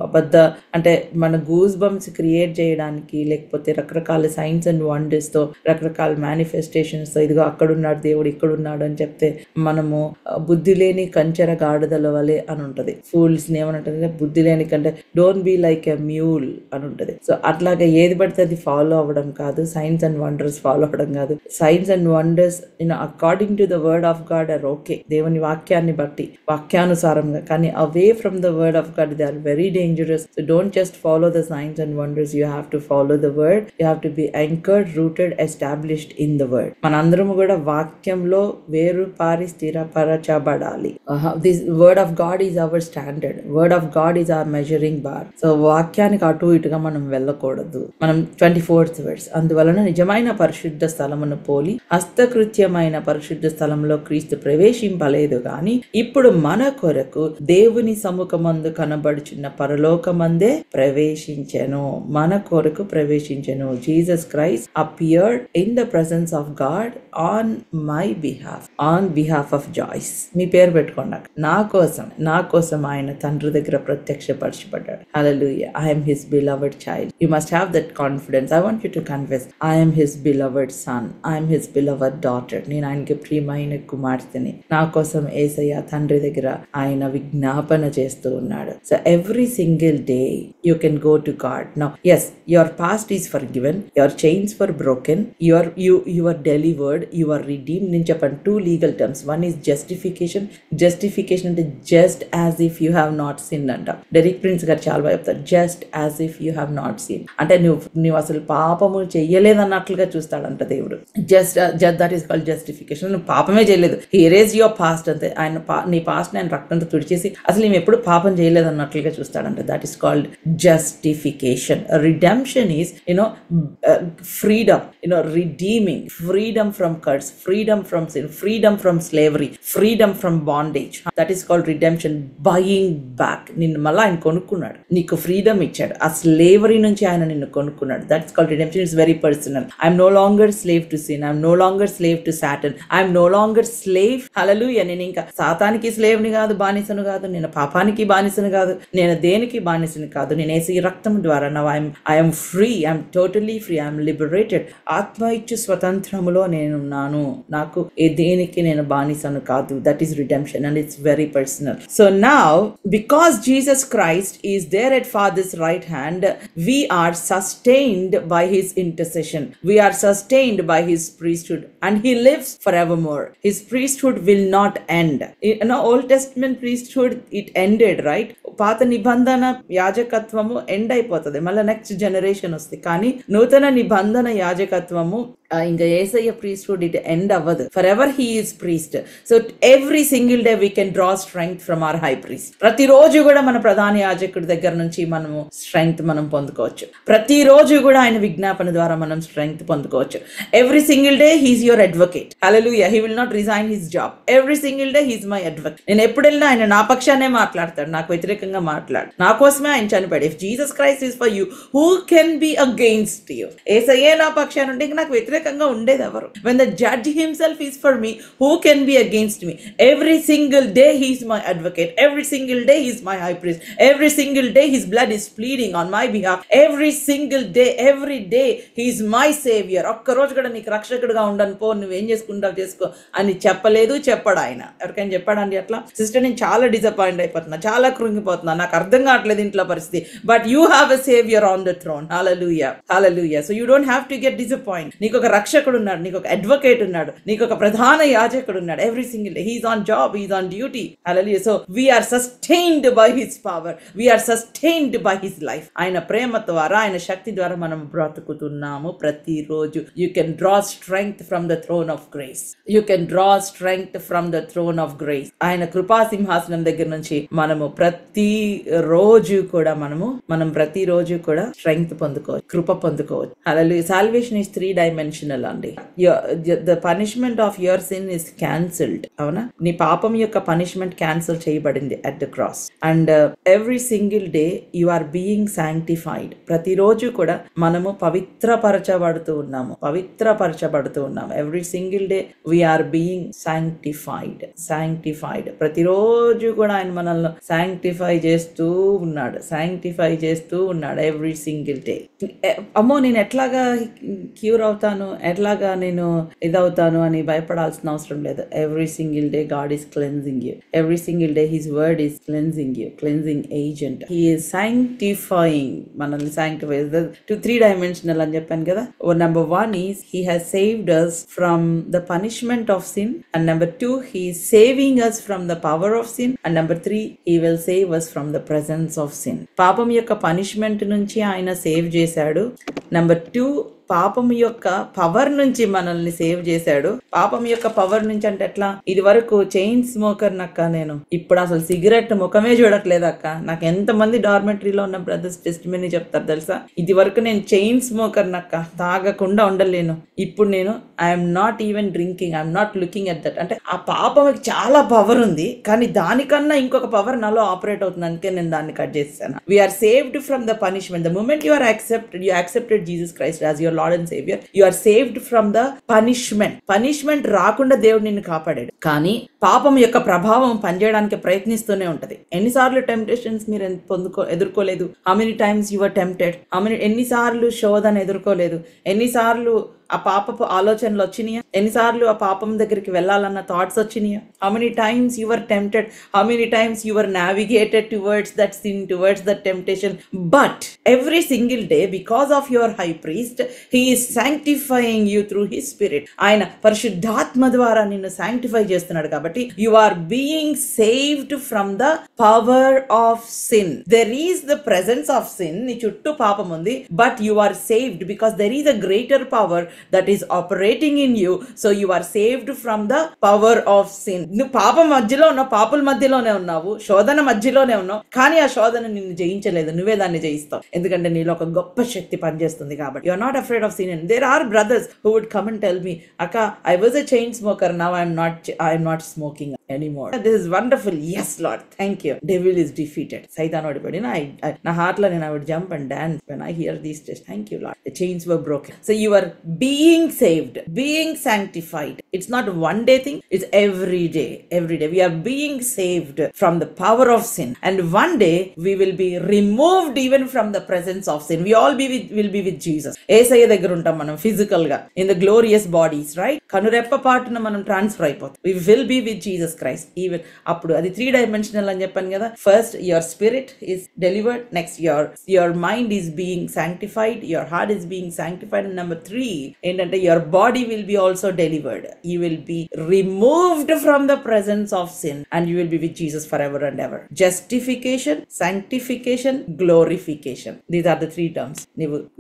అంటే మన గూస్ బంప్స్ క్రియేట్ చేయడానికి, లేకపోతే రకరకాల సైన్స్ అండ్ వండర్స్ తో, రకరకాల మేనిఫెస్టేషన్స్ తో, ఇదిగో అక్కడున్నాడు దేవుడు ఇక్కడున్నాడు అని చెప్తే మనము బుద్ధి లేని కంచెర గాడిదల వలె అని ఉంటది. ఫూల్స్ ని ఏమనంటే బుద్ధి లేని కంటే don't be like a mule అని ఉంటది. సో అట్లాగా ఏది పడితే అది ఫాలో అవ్వడం కాదు. సైన్స్ అండ్ వండర్స్ ఫాలో అవ్వడం కాదు. Signs and wonders according to the word of God or okay, దేవుని వాక్యాన్ని బట్టి వాక్యానుసారంగా. కానీ away from the word of God they are very dangerous. So don't just follow the signs and wonders. You have to follow the word. You have to be anchored, rooted, established in the word. మనందరము కూడా వాక్యంలో వేరు పారి స్థిరపరచబడాలి. This word of God is our standard. Word of God is hour measuring bar. So వాక్యానికి అటు ఇటుగా మనం వెళ్ళకూడదు. మనం 24th verse, అందువలన నిజమైన పరిశుద్ధ స్థలమును పోలి హస్తకృత్యమైన పరిశుద్ధ స్థలంలో క్రీస్తు ప్రవేశింపలేదు గాని ఇప్పుడు మన కొరకు దేవుని సముఖమందు కనబడుచున్న పరలోకమందే ప్రవేశించెను. మన కొరకు ప్రవేశించెను. Jesus Christ appeared in the presence of God on my behalf of Joyce. మీ పేరు పెట్టుకోండి. నా కోసం ఆయన తండ్రి దగ్గర ప్రత్యక్షపరచబడ్డాడు. Hallelujah. I am his beloved child. You must have that confidence. I want you to confess, I am his beloved son. I am his beloved daughter. నేను ఆయనకి ప్రియమైన కుమార్తెని. నా కోసం యేసయ్య తండ్రి దగ్గర ఆయన విజ్ఞాపన చేస్తూ ఉన్నాడు. So every single day you can go to God. Now, yes, your past is forgiven. Your chains were broken. You are delivered. You are redeemed. నేను చెప్పాను 2 legal terms. One is justification. Justification అంటే just as if you have not sinned అంట. Derrick prince గారు చాలా బాగా చెప్తారు. Just as if you have not sinned. అంటే నువ్వు అసలు పాపము చెయ్యలేదన్నట్లుగా చూస్తాడంట దేవుడు. Just that is called justification. నువ్వు పాపమే చేయలేదు, హియర్ ఈజ్ యువర్ పాస్ట్ అంతే. నీ పాస్ట్ ఆయన రక్తంతో తుడిచేసి అసలు మేము ఎప్పుడు పాపం చేయలేదన్నట్లుగా చూస్తాడంట. That is called justification. Redemption is freedom, redeeming, freedom from curse, freedom from sin, freedom from slavery, freedom from bondage. That is called redemption. Buying back. నిన్ను మళ్ళీ ఆయన కొనుక్కున్నాడు, నీకు ఫ్రీడమ్ ఇచ్చాడు. ఆ స్లేవరీ నుంచి ఆయన నిన్ను కొనుక్కున్నాడు. That's called redemption. It's very personal. I'm no longer slave to sin. I'm no longer slave to Satan. I'm no longer slave. Hallelujah. నేను ఇంకా సాతానికి స్లేవ్ని కాదు, బానిసను కాదు, నేను పాపానికి బానిసను కాదు, నేను దేనికి బానిసను కాదు. నేను యేసు రక్తం ద్వారా I am free. I'm totally free. I'm liberated. ఆత్మ ఇచ్చు స్వతంత్రములో నేనున్నాను. నాకు దేనికి నేను బానిసను కాదు. That is redemption and it's very personal. So now, because Jesus Christ is there at Father's right hand, we are sustained by his intercession. We are sustained by his priesthood and he lives forevermore. His priesthood will not end. Old Testament priesthood, it ended, right? పాత నిబంధన యాజకత్వము end అయిపోతుంది, మళ్ళీ next generation వస్తుంది. కానీ నూతన నిబంధన యాజకత్వము ఇంకా యేసయ్య priesthood it end అవ్వదు. For ever he is priest. So every single day we can draw strength from our high priest. ప్రతిరోజు కూడా మన ప్రధాన యాజకుడి దగ్గర నుంచి మనము స్ట్రెంగ్త్ మనం పొందుకోవచ్చు. ప్రతిరోజు కూడా ఆయన విజ్ఞాపన ద్వారా మనం స్ట్రెంగ్త్ పొందుకోవచ్చు. Every single day he's your advocate. హల్లెలూయా. He will not resign his job. Every single day he's my advocate. నేను ఎప్పుడు వెళ్ళినా ఆయన నా పక్షానే మాట్లాడతాడు, నాకు వ్యతిరేకంగా మాట్లాడు. నా కోసమే ఆయన చనిపోయాడు. If Jesus Christ is for you, who can be against you? యేసయ్యే నా పక్షాన ఉంటే నాకు వ్యతిరేకంగా ఉండేది ఎవరు? When the judge himself is for me, who can be against me? Every single day he's my advocate. Every single day he's my high priest. Every single day his blood is pleading on my behalf. Every single day, every day he's my saviour. ఒక్కరోజు కూడా నీకు రక్షకుడుగా ఉండను, పో నువ్వేం చేసుకుంటావు చేసుకో అని చెప్పలేదు, చెప్పాడు ఆయన. ఎవరికైనా చెప్పాడండి అట్లా? సిస్టర్, నేను చాలా డిసప్పాయింట్ అయిపోతున్నా, చాలా కృంగిపోతున్నా, నాకు అర్థం కావట్లేదు ఇంట్లో పరిస్థితి. But you have a saviour on the throne. Hallelujah, hallelujah. So you don't have to get disappoint. నీకు ఒక రక్షకుడు ఉన్నాడు, నీకు ఒక అడ్వకేట్ ఉన్నాడు, నీకు ఒక ప్రధాన యాజకుడు ఉన్నాడు. Every single day he's on job, he's on duty. హల్లెలూయా. So we're sustained by his power, we're sustained by his life. ఆయన ప్రేమ ద్వారా, ఆయన శక్తి ద్వారా మనం బ్రతుకుతున్నాము ప్రతిరోజు. You can draw strength from the throne of grace. You can draw strength from the throne of grace. ఆయన కృపా సింహాసనం దగ్గర నుంచి మనం ప్రతిరోజు కూడా స్ట్రెంగ్త్ పొందుకోవచ్చు, కృప పొందుకోవచ్చు. హల్లెలూయా. సాల్వేషన్ ఇస్ 3 డైమెన్షనల్ అండి. The punishment of your sin is cancelled. అవునా? నీ పాపం యొక్క పనిష్మెంట్ క్యాన్సిల్ చేయబడింది at the cross. And every single day you are being sanctified. ప్రతిరోజు కూడా మనము పవిత్రపరచబడుతూ ఉన్నాము. Every single day we're being sanctified. ప్రతిరోజు కూడా ఆయన మనల్ని సాంక్టిఫై చేస్తూ ఉన్నాడు ఎవ్రీ సింగిల్ డే. అమ్మో, నేను ఎట్లాగా క్యూర్ అవుతాను, ఎట్లాగా నేను ఇదవుతాను అని భయపడాల్సిన అవసరం లేదు. Every single day God is cleansing you. Every single day his word is cleansing you, cleansing agent. He is sanctifying, మనల్ని సాంక్టిఫై. 3 డైమెన్షనల్ అని చెప్పాను కదా. Number 1 is he has saved us from the punishment of sin, and number 2 he is saving us from the power of sin, and number 3 he will save us from the presence of sin. పాపం యొక్క punishment నుంచి ఆయన save చేశాడు. Number 2, పాపం యొక్క power నుంచి మనల్ని save చేశాడు. పాపం యొక్క పవర్ నుంచి అంటే ఎట్లా? ఇది వరకు చైన్ స్మోకర్ నక్క, నేను ఇప్పుడు అసలు సిగరెట్ ముఖమే చూడట్లేదు అక్క. నాకు ఎంతమంది డార్మెటరీలో ఉన్న బ్రదర్స్ టెస్టిమనీ చెప్తారు తెలుసా? ఇది వరకు నేను చైన్ స్మోకర్ నక్క, తాగకుండా ఉండలేను. ఇప్పుడు నేను I'm not even drinking, I'm not looking at that. అంటే ఆ పాపంకి చాలా పవర్ ఉంది, కానీ దానికన్నా ఇంకొక పవర్ నాలో ఆపరేట్ అవుతుంది. అందుకే నేను దాన్ని కట్ చేస్తాను. We're saved from the punishment. The moment you accepted Jesus Christ as your Lord and saviour, you are saved from the punishment రాకుండా దేవుడు నిన్ను కాపాడాడు. కానీ పాపం యొక్క ప్రభావం పనిచేయడానికి ప్రయత్నిస్తూనే ఉంటది. ఎన్నిసార్లు టెంప్టేషన్స్ మీరు ఎదుర్కోలేదు? How many times you were tempted? ఎన్నిసార్లు శోధన ఎదుర్కోలేదు? ఎన్నిసార్లు ఆ పాపపు ఆలోచనలు వచ్చినాయా? ఎన్నిసార్లు ఆ పాపం దగ్గరికి వెళ్ళాలన్న థాట్స్ వచ్చినాయా? How many times you were tempted? How many times you were navigated towards that sin, towards that temptation? But every single day, because of your high priest, he is sanctifying you through his spirit. ఆయన పరిశుద్ధాత్మ ద్వారా నిన్ను sanctify చేస్తున్నాడు. కాబట్టి you are being saved from the power of sin. There is the presence of sin. నీ చుట్టూ పాపం ఉంది, but you are saved because there is a greater power that is operating in you, so you are saved from the power of sin. నువ్వు పాపం మధ్యలో ఉన్నావు, పాపుల మధ్యలోనే ఉన్నావు, శోధన మధ్యలోనే ఉన్నావు, కానీ ఆ శోధన నిన్ను జయించలేదు, నువ్వే దాన్ని జయిస్తావు. ఎందుకంటే నీలో ఒక గొప్ప శక్తి పనిచేస్తుంది. కాబట్టి you are not afraid of sin. And there are brothers who would come and tell me, Akka, I was a chain smoker, now I am not smoking anymore. This is wonderful. Yes Lord, thank you. Devil is defeated. Satan odipadi. Na heart lo I would jump and dance when I hear these tests. Thank you Lord, the chains were broken. So you are being saved, being sanctified. It's not one day thing, it's every day. We are being saved from the power of sin, and one day we will be removed even from the presence of sin. We all will be with Jesus. ఏసయ్య దగ్గర ఉంటాం మనం physical గా, in the glorious bodies, right? కనురెప్ప పాటున మనం transfer అయిపోతాం. We will be with Jesus. Jesus Christ. Even అప్పుడు అది 3 dimensional అని చెప్పాను కదా. First your spirit is delivered, next your mind is being sanctified, your heart is being sanctified, and number 3 ఏంటంటే your body will be also delivered. You will be removed from the presence of sin and you will be with Jesus forever and ever. Justification, sanctification, glorification, these are the 3 terms.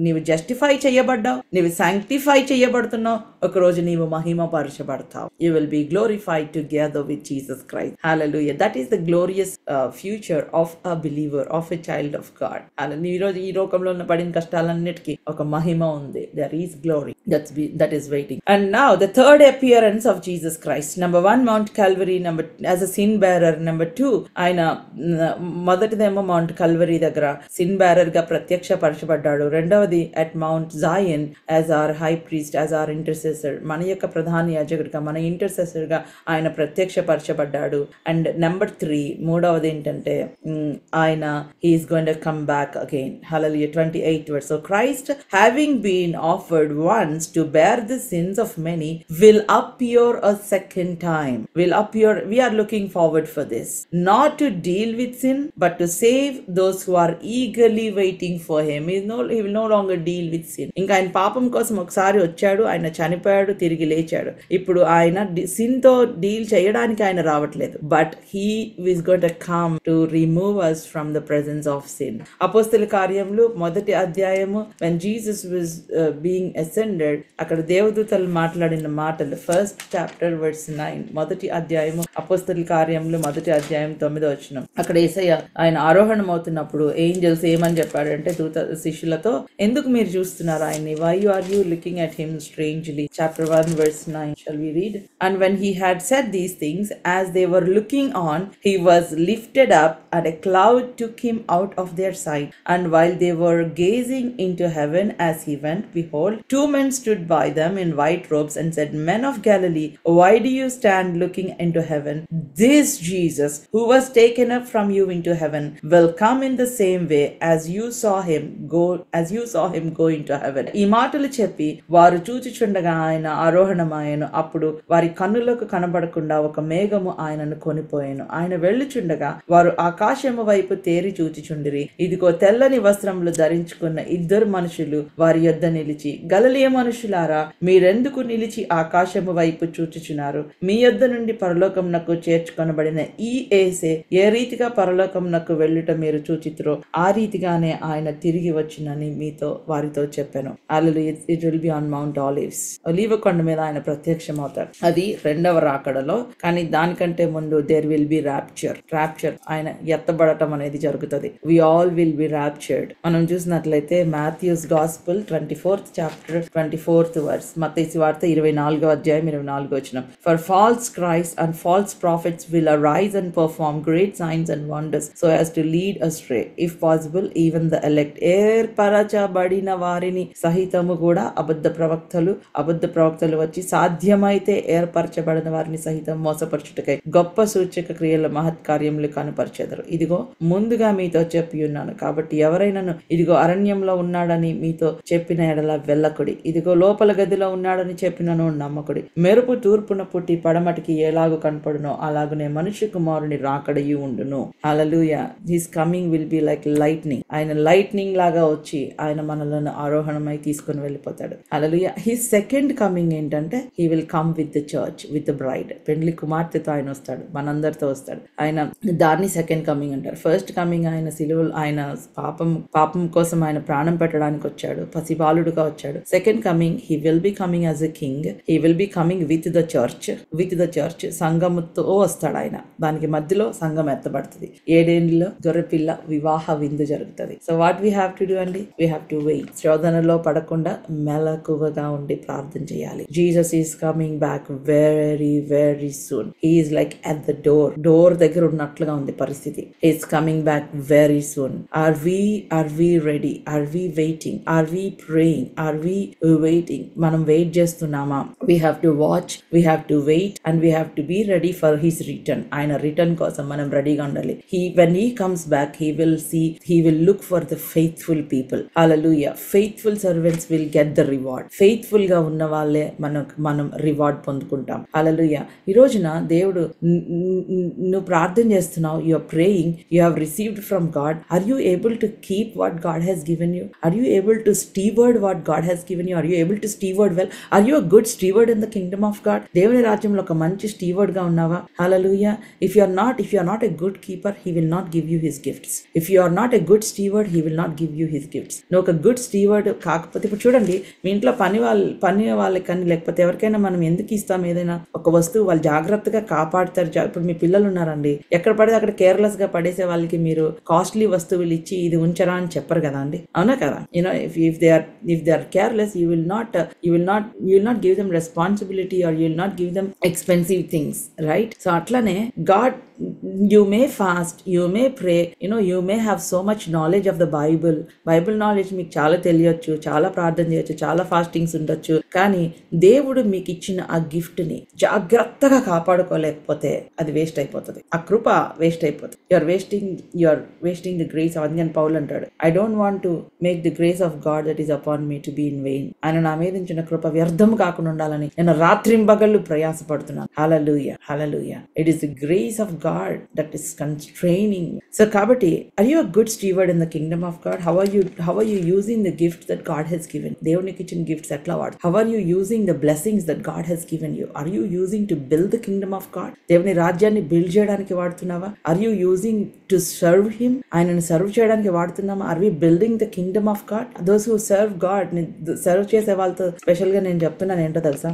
నీవు justify చేయబడ్డావు, నీవు sanctify చేయబడుతున్నావు, ఒక రోజు నీవు మహిమ పరచబడతావు. You will be glorified together with Jesus Christ. Hallelujah. That is the glorious future of a believer, of a child of God. Hallelujah. ఈరోజు ఈ లోకంలో ఉన్న పడిన కష్టాలన్నిటికీ ఒక మహిమ ఉంది. There is glory that is waiting. And now the third appearance of Jesus Christ. Number 1, Mount Calvary, as a sin bearer. Number 2, ఆయన మొదటిదేమో mount Calvary దగ్గర సిన్ బేరర్ గా ప్రత్యక్ష పరచబడ్డాడు. రెండవది at mount Zion as our high priest, as our intercessor, మన యొక్క ప్రధాన యాజకుడిగా, మన ఇంటర్సెసర్ గా ఆయన ప్రత్యక్ష పరచబడ్డాడు. అండ్ నెంబర్ 3, మూడవది ఏంటంటే ఆయన he is going to come back again. Hallelujah. 28 verse. So Christ, having been offered once to bear the sins of many, will appear a second time. We are looking forward for this, not to deal with sin but to save those who are eagerly waiting for him. He will no longer deal with sin. ఇంకా ఆయన పాపం కోసం ఒకసారి వచ్చాడు, ఆయన చనిపోయాడు, తిరిగి లేచాడు. ఇప్పుడు ఆయన సిన్ తో డీల్ చేయడానికి ఆయన రావట్లేదు, but he is going to come to remove us from the presence of sin. అపోస్తల కార్యములు 1వ అధ్యాయము, when Jesus was being ascended, అక్కడ దేవదూతలు మాట్లాడిన మాటలు, 1st chapter verse 9, 1వ అధ్యాయము అపోస్తల కార్యములు 1వ అధ్యాయం 9వ వచనం. అక్కడ యేసయ్య ఆయన ఆరోహణం అవుతున్నప్పుడు ఏంజల్స్ ఏమని చెప్పాడంటే శిష్యులతో, ఎందుకు మీరు చూస్తున్నారు ఆయన్ని? why are you looking at him strangely? Chapter 1 verse 9. Shall we read? And when he had said these things, as they were looking on, he was lifted up, and a cloud took him out of their sight. And while they were gazing into heaven as he went, behold, 2 men stood by them in white robes and said, Men of Galilee, why do you stand looking into heaven? This Jesus, who was taken up from you into heaven, will come in the same way as you saw him go into heaven. ఈ మాటలు చెప్పి వారు చూచుచుండగా ఆయన ఆరోహణమాయెను. అప్పుడు వారి కన్నులకు కనబడకుండా ఒక మేఘము ఆయనను కొనిపోయెను. ఆయన వెళ్ళుచుండగా వారు ఆకాశము వైపు తేరి చూచుచుండిరి. ఇదిగో తెల్లని వస్త్రములు ధరించుకున్న 2 మనుషులు వారి యొద్ద నిలిచి, గలిలయ మనుషులారా, మీరెందుకు నిలిచి ఆకాశము వైపు చూచుచున్నారు? మీ యొద్ద నుండి పరలోకమునకు చేర్చుకొనబడిన ఈ యేసే ఏ రీతిగా పరలోకమునకు వెళ్ళుట మీరు చూచితురో ఆ రీతిగానే ఆయన తిరిగి వచ్చినని వారితో చెప్పాను. హల్లెలూయా. It will be on Mount Olives. ఒలీవ కొండ మీద ఆయన ప్రత్యక్షమవుతాడు. అది 2వ రాకడలో. కానీ దానికంటే ముందు there will be rapture. ఆయన ఎత్తబడటం అనేది జరుగుతుంది. We all will be raptured. మనం చూసినట్లయితే Mathews gospel 24th chapter 24th verse, మత్తయి సువార్త 24వ అధ్యాయం 24వ వచనం. For false Christ and false prophets will arise and perform great signs and wonders so as to lead astray, if possible, even the elect. ఏర్పరచబడిన వారిని సహితము కూడా అబద్ధ ప్రవక్తలు వచ్చి సాధ్యమైతే ఏర్పరచబడిన వారిని సహితం మోసపరచుటకై గొప్ప సూచక క్రియల మహత్కార్యములు కనపరచెదరు. ఇదిగో ముందుగా మీతో చెప్పి ఉన్నాను. కాబట్టి ఎవరైనాను ఇదిగో అరణ్యంలో ఉన్నాడని మీతో చెప్పిన ఎడల వెళ్ళకుడి, ఇదిగో లోపల గదిలో ఉన్నాడని చెప్పినను నమ్మకుడి. మెరుపు తూర్పున పుట్టి పడమటికి ఎలాగూ కనపడునో అలాగునే మనుష్య కుమారుని రాకడయు ఉండును. హల్లెలూయా. His coming will be like lightning. ఆయన లైట్నింగ్ లాగా వచ్చి ఆయన మనలను ఆరోహణమై తీసుకుని వెళ్ళిపోతాడు. హల్లెలూయా. హిస్ సెకండ్ కమింగ్ ఏంటంటే he will come with the church, with the bride. పెండ్లి కుమార్తెతో ఆయన వస్తాడు, మనందరితో వస్తాడు. ఆయన దాన్ని సెకండ్ కమింగ్ అంటారు. ఫస్ట్ కమింగ్ ఆయన సిలువలు, ఆయన పాపం కోసం ఆయన ప్రాణం పెట్టడానికి వచ్చాడు, పసిబాలుడుగా వచ్చాడు. Second coming he will be coming as a king. He will be coming with the church. సంఘముతో వస్తాడు ఆయన. దానికి మధ్యలో సంఘం ఎత్తబడుతుంది. 7 ఏండ్లలో గొర్రెపిల్ల వివాహ విందు జరుగుతుంది. So what we have to do అండి? We have to wait. శోధనలో పడకుండా మెలకువగా ఉండి ప్రార్థన చేయాలి. Jesus is coming back very very soon. He is like at the door దగ్గర ఉన్నట్లుగా ఉంది పరిస్థితి. He is coming back very soon. Are we ready? Are we waiting? Are we praying? Are we waiting? మనం wait చేస్తున్నామా? We have to watch, we have to wait, and we have to be ready for his return. ఆయన return కోసం మనం రెడీగా ఉండాలి. When he comes back, he will look for the faithful people. Hallelujah. Faithful servants will get the reward. Faithful గా ఉన్న వాళ్ళే మనం reward పొందుకుంటాం. హల్లెలూయా. ఈ రోజున దేవుడు నువ్వు ప్రార్థన చేస్తున్నావు, you are praying, you have received from God. Are you able to keep what God has given you? Are you able to steward what God has given you? Are you able to steward well? Are you a good steward in the kingdom of God? దేవుని రాజ్యంలో ఒక మంచి steward గా ఉన్నావా? హల్లెలూయా. If you are not a good keeper, he will not give you his gifts. If you are not a good steward, he will not give you his gifts. నువ్వు ఒక good steward కాకపోతే, ఇప్పుడు చూడండి, మీ ఇంట్లో పని వాళ్ళకి కానీ లేకపోతే ఎవరికైనా మనం ఎందుకు ఇస్తాం ఏదైనా ఒక వస్తువు, వాళ్ళు జాగ్రత్తగా కాపాడుతారు. ఇప్పుడు మీ పిల్లలు ఉన్నారండి, ఎక్కడ పడితే అక్కడ కేర్లెస్ గా పడేసే వాళ్ళకి మీరు కాస్ట్లీ వస్తువులు ఇచ్చి ఇది ఉంచరా అని చెప్పరు కదా అండి, అవునా కదా? You know if they are careless, you will not give them responsibility, or you will not give them expensive things, right? So atlane God, you may fast, you may pray, you may have so much knowledge of the Bible knowledge మీకు చాలా తెలియచ్చు, చాలా ప్రార్థన చేయొచ్చు, చాలా fastings ఉండొచ్చు. కానీ దేవుడు మీకు ఇచ్చిన ఆ గిఫ్ట్ ని జాగ్రత్తగా కాపాడుకోలేకపోతే అది వేస్ట్ అయిపోతుంది, ఆ కృప వేస్ట్ అయిపోతుంది. You are wasting the grace. అందుకని పౌలు అంటాడు, I don't want to make the grace of God that is upon me to be in vain. ఆయన నా మీద ఇచ్చిన కృప వ్యర్థం కాకుండా ఉండాలని నేను రాత్రింబగళ్ళు ప్రయాసపడుతున్నాను. హల్లెలూయా, హల్లెలూయా. It is the grace of God that is constraining. So కాబట్టి are you a good steward in the kingdom of God? How are you using the gift that God has given? దేవునికి ఇచ్చిన గిఫ్ట్స్ ఎట్లా వాడు? How are you using the blessings that God has given you? Are you using to build the kingdom of God? దేవుని రాజ్యాన్ని build చేయడానికి వాడుతున్నావా? Are you using to serve him? ఆయనను serve చేయడానికి వాడుతున్నామా? Are we building the kingdom of God? Those who serve God, serve చేసే వాళ్ళతో special గా నేను చెప్తున్నాను ఏంటో తెలుసా?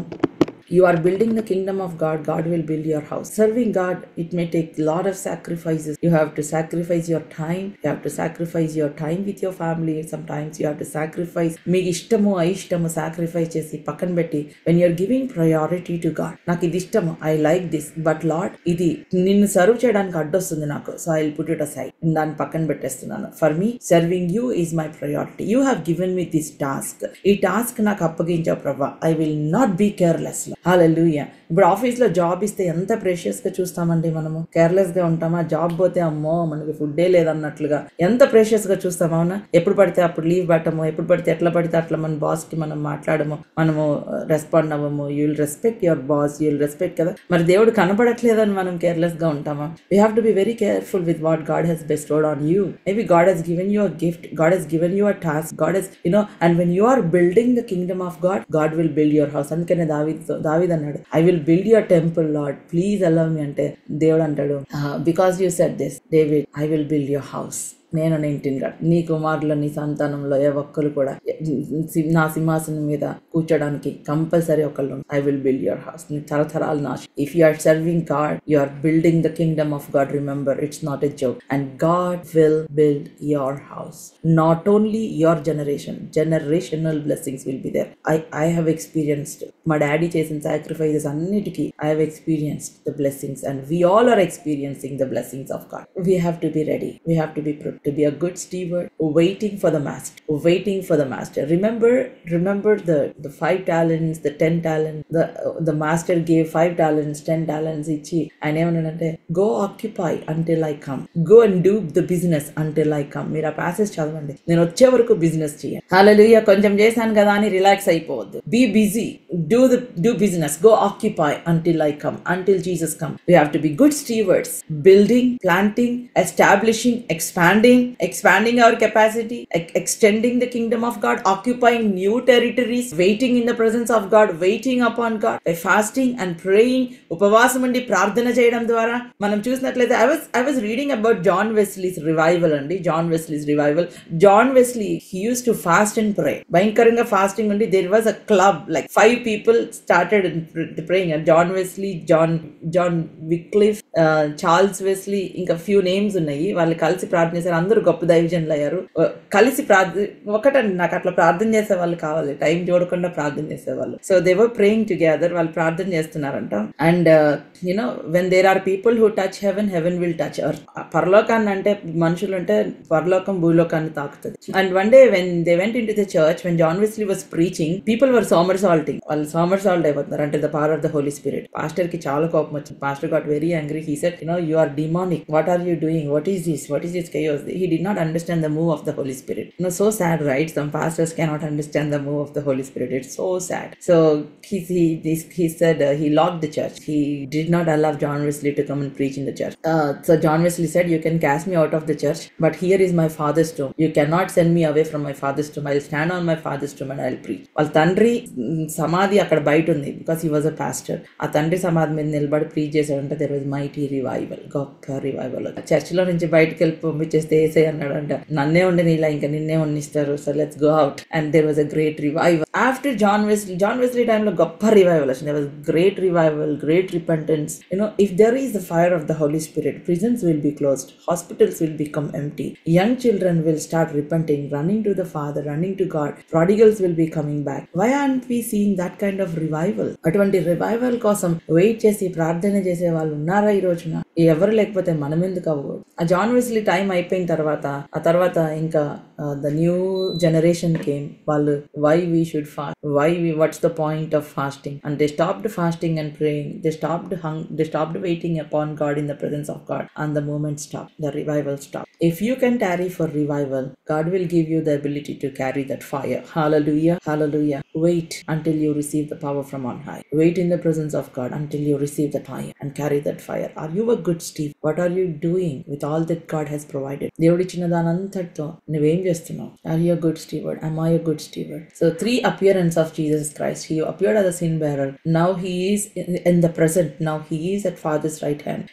You are building the kingdom of God, God will build your house. Serving God, it may take a lot of sacrifices. You have to sacrifice your time. You have to sacrifice your time with your family. Sometimes you have to sacrifice మీకు ఇష్టము అయిష్టము sacrifice చేసి పక్కన పెట్టి, when you are giving priority to God, నాకు ఇది ఇష్టము, I like this, but Lord ఇది నిన్ను సర్వ్ చేయడానికి అడ్డొస్తుంది నాకు, so I will put it aside, దాన్ని పక్కన పెట్టేస్తున్నాను. For me, serving you is my priority. You have given me this task. ఈ టాస్క్ నాకు అప్పగించావు ప్రభా, I will not be careless. హల్లెలూయా. ఇప్పుడు ఆఫీస్లో జాబ్ ఇస్తే ఎంత ప్రెషియస్గా చూస్తామండి మనము. కేర్లెస్గా ఉంటామా? జాబ్ పోతే అమ్మో మనకి ఫుడ్డే లేదన్నట్లుగా ఎంత ప్రెషియస్గా చూస్తాం, అవునా? ఎప్పుడు పడితే అప్పుడు లీవ్ పెట్టము, ఎప్పుడు పడితే ఎట్లా పడితే అట్లా మన బాస్కి మనం మాట్లాడము, మనము రెస్పాండ్ అవ్వము. You will respect your boss, you will respect కదా. మరి దేవుడు కనపడట్లేదని మనం కేర్లెస్గా ఉంటామా? We have to be very careful with what God has bestowed on you. Maybe God has given you a gift, God has given you a task, God has, and when you are building the kingdom of God, God will build your house. అందుకనే దావీద్ అన్నాడు, I will build your temple lord, please allow me అంటే దేవుడు అంటాడు, because you said this David, I will build your house. నేను ఇంటిని నీ కుమారులు నీ సంతానంలో ఏ ఒక్కరు కూడా నా సింహాసనం మీద కూర్చోడానికి కంపల్సరీ ఒకళ్ళు, I will build your house. నీ తరతరాలు నాశ. If you are serving God, you are building the kingdom of God. Remember, it's not a joke. And God will build your house. Not only your generational blessings will be there. I have experienced, మా daddy చేసిన sacrifices అన్నిటికీ I have experienced the blessings, and we all are experiencing the blessings of God. We have to be ready. We have to be prepared to be a good steward, waiting for the master. Remember the 5 talents, the 10 talents. The master gave 5 talents, 10 talents ఇచ్చి ఆయన ఏమన్నాడంటే, go occupy until I come, go and do the business until I come. మీరు ఆ passage చదవండి, నేను వచ్చే వరకు business చేయండి. హల్లెలూయా. కొంచెం చేశాను కదా అని relax అయిపోవద్దు. Be busy, do business, go occupy until I come, until Jesus come. We have to be good stewards, building, planting, establishing, expanding our capacity, extending the kingdom of God, occupying new territories, waiting in the presence of God, waiting upon God by fasting and praying. ఉపవాసం ఉండి ప్రార్థన చేయడం ద్వారా మనం చూసినట్లయితే I was reading about John Wesley's revival అండి. John Wesley, he used to fast and pray. భయంకరంగా fasting ఉండి there was a club, like 5 people started praying. John Wesley, John Wycliffe, Charles Wesley, ఇంకా few names ఉన్నాయి. వాళ్ళు కలిసి ప్రార్థన చేశారు. అందరూ గొప్ప దైవజనులు అయ్యారు. కలిసి ఒకటండి, నాకు అట్లా ప్రార్థన చేసే వాళ్ళు కావాలి, టైం చూడకుండా ప్రార్థన చేసేవాళ్ళు. So they were praying together. వాళ్ళు ప్రార్థన చేస్తున్నారంట. And when there are people who touch heaven will touch earth. పరలోకాన్ని అంటే మనుషులు అంటే పరలోకం భూలోకాన్ని తాకుతుంది. And one day when they went into the church, when John Wesley was preaching, people were somersaulting. వాళ్ళు somersault అయిపోతున్నారు అంటే the power of the Holy Spirit. Pastor కి చాలా కోపం వచ్చింది. Pastor got very angry. He said, you are demonic. What are you doing? What is this chaos? He did not understand the move of the Holy Spirit. So sad, right? Some pastors cannot understand the move of the Holy Spirit. It's so sad. So he said he locked the church. He did not allow John Wesley to come and preach in the church. So John Wesley said, you can cast me out of the church, but here is my father's tomb. You cannot send me away from my father's tomb. I'll stand on my father's tomb and I'll preach. వాళ్ళ తండ్రి సమాధి అక్కడ బయట ఉంది, because he was a pastor. ఆ తండ్రి సమాధి మీద నిలబడి ప్రీచ్ చేశాడంటే దెర్ వాజ్ మైటీ రివైవల్, గొప్ప రివైవల్. చర్చ్ లో నుంచి బయటకు వెళ్ళి పంపించేస్తే ఏసై అన్నాడంట, నన్నే ఉండి నీలా ఇంకా నిన్నే ఉండిస్తారు, so let's go out. And there was a great revival after John Wesley టైంలో. గొప్ప రివైవల్ వచ్చింది. There was great revival, great repentance. If there is the fire of the Holy Spirit, prisons will be closed, hospitals will become empty, young children will start repenting, running to the Father, running to God, prodigals will be coming back. Why aren't we seeing that kind of revival? అటువంటి revival కోసం wait చేసి ప్రార్థన చేసే వాళ్ళు ఉన్నారా ఈ రోజున? ఎవరు లేకపోతే మనం ఎందుకు అవ్వకూడదు? ఆ జాన్ వెస్లీ టైం అయిపోయిన తర్వాత ఇంకా ద న్యూ జనరేషన్ కేమ్. వాళ్ళు why we should fast, what's the point of fasting, and they stopped fasting and praying, they stopped waiting upon God in the presence of God, and the moment stopped, the revival stopped. If you can tarry for revival, God will give you the ability to carry that fire. Hallelujah, hallelujah. Wait until you receive the power from on high. Wait in the presence of God until you receive the fire and carry that fire. Are you a good steward? What are you doing with all that God has provided? దేవుడు ఇచ్చిన దానంతటితో నువ్వేం చేస్తున్నావు? Are you a good steward? Am I a good steward? So 3 appearance of Jesus Christ. He appeared as a sin bearer. Now he is in the present. Now he is at Father's right hand.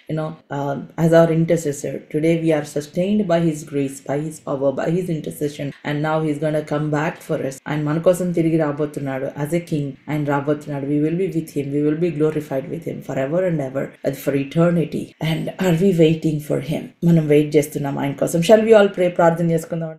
As our intercessor. Today we are sustained by his grace, by his power, by his intercession, and now he's going to come back for us. And మన కోసం తిరిగి రాబోతున్నాడు as a king. ఆయన రాబోతున్నాడు. We will be with him. We will be glorified with him forever and ever, and for eternity. And are we waiting for him? మనం wait చేస్తున్నాం ఆయన కోసం. Shall we all pray? ప్రార్థన చేసుకుందాం.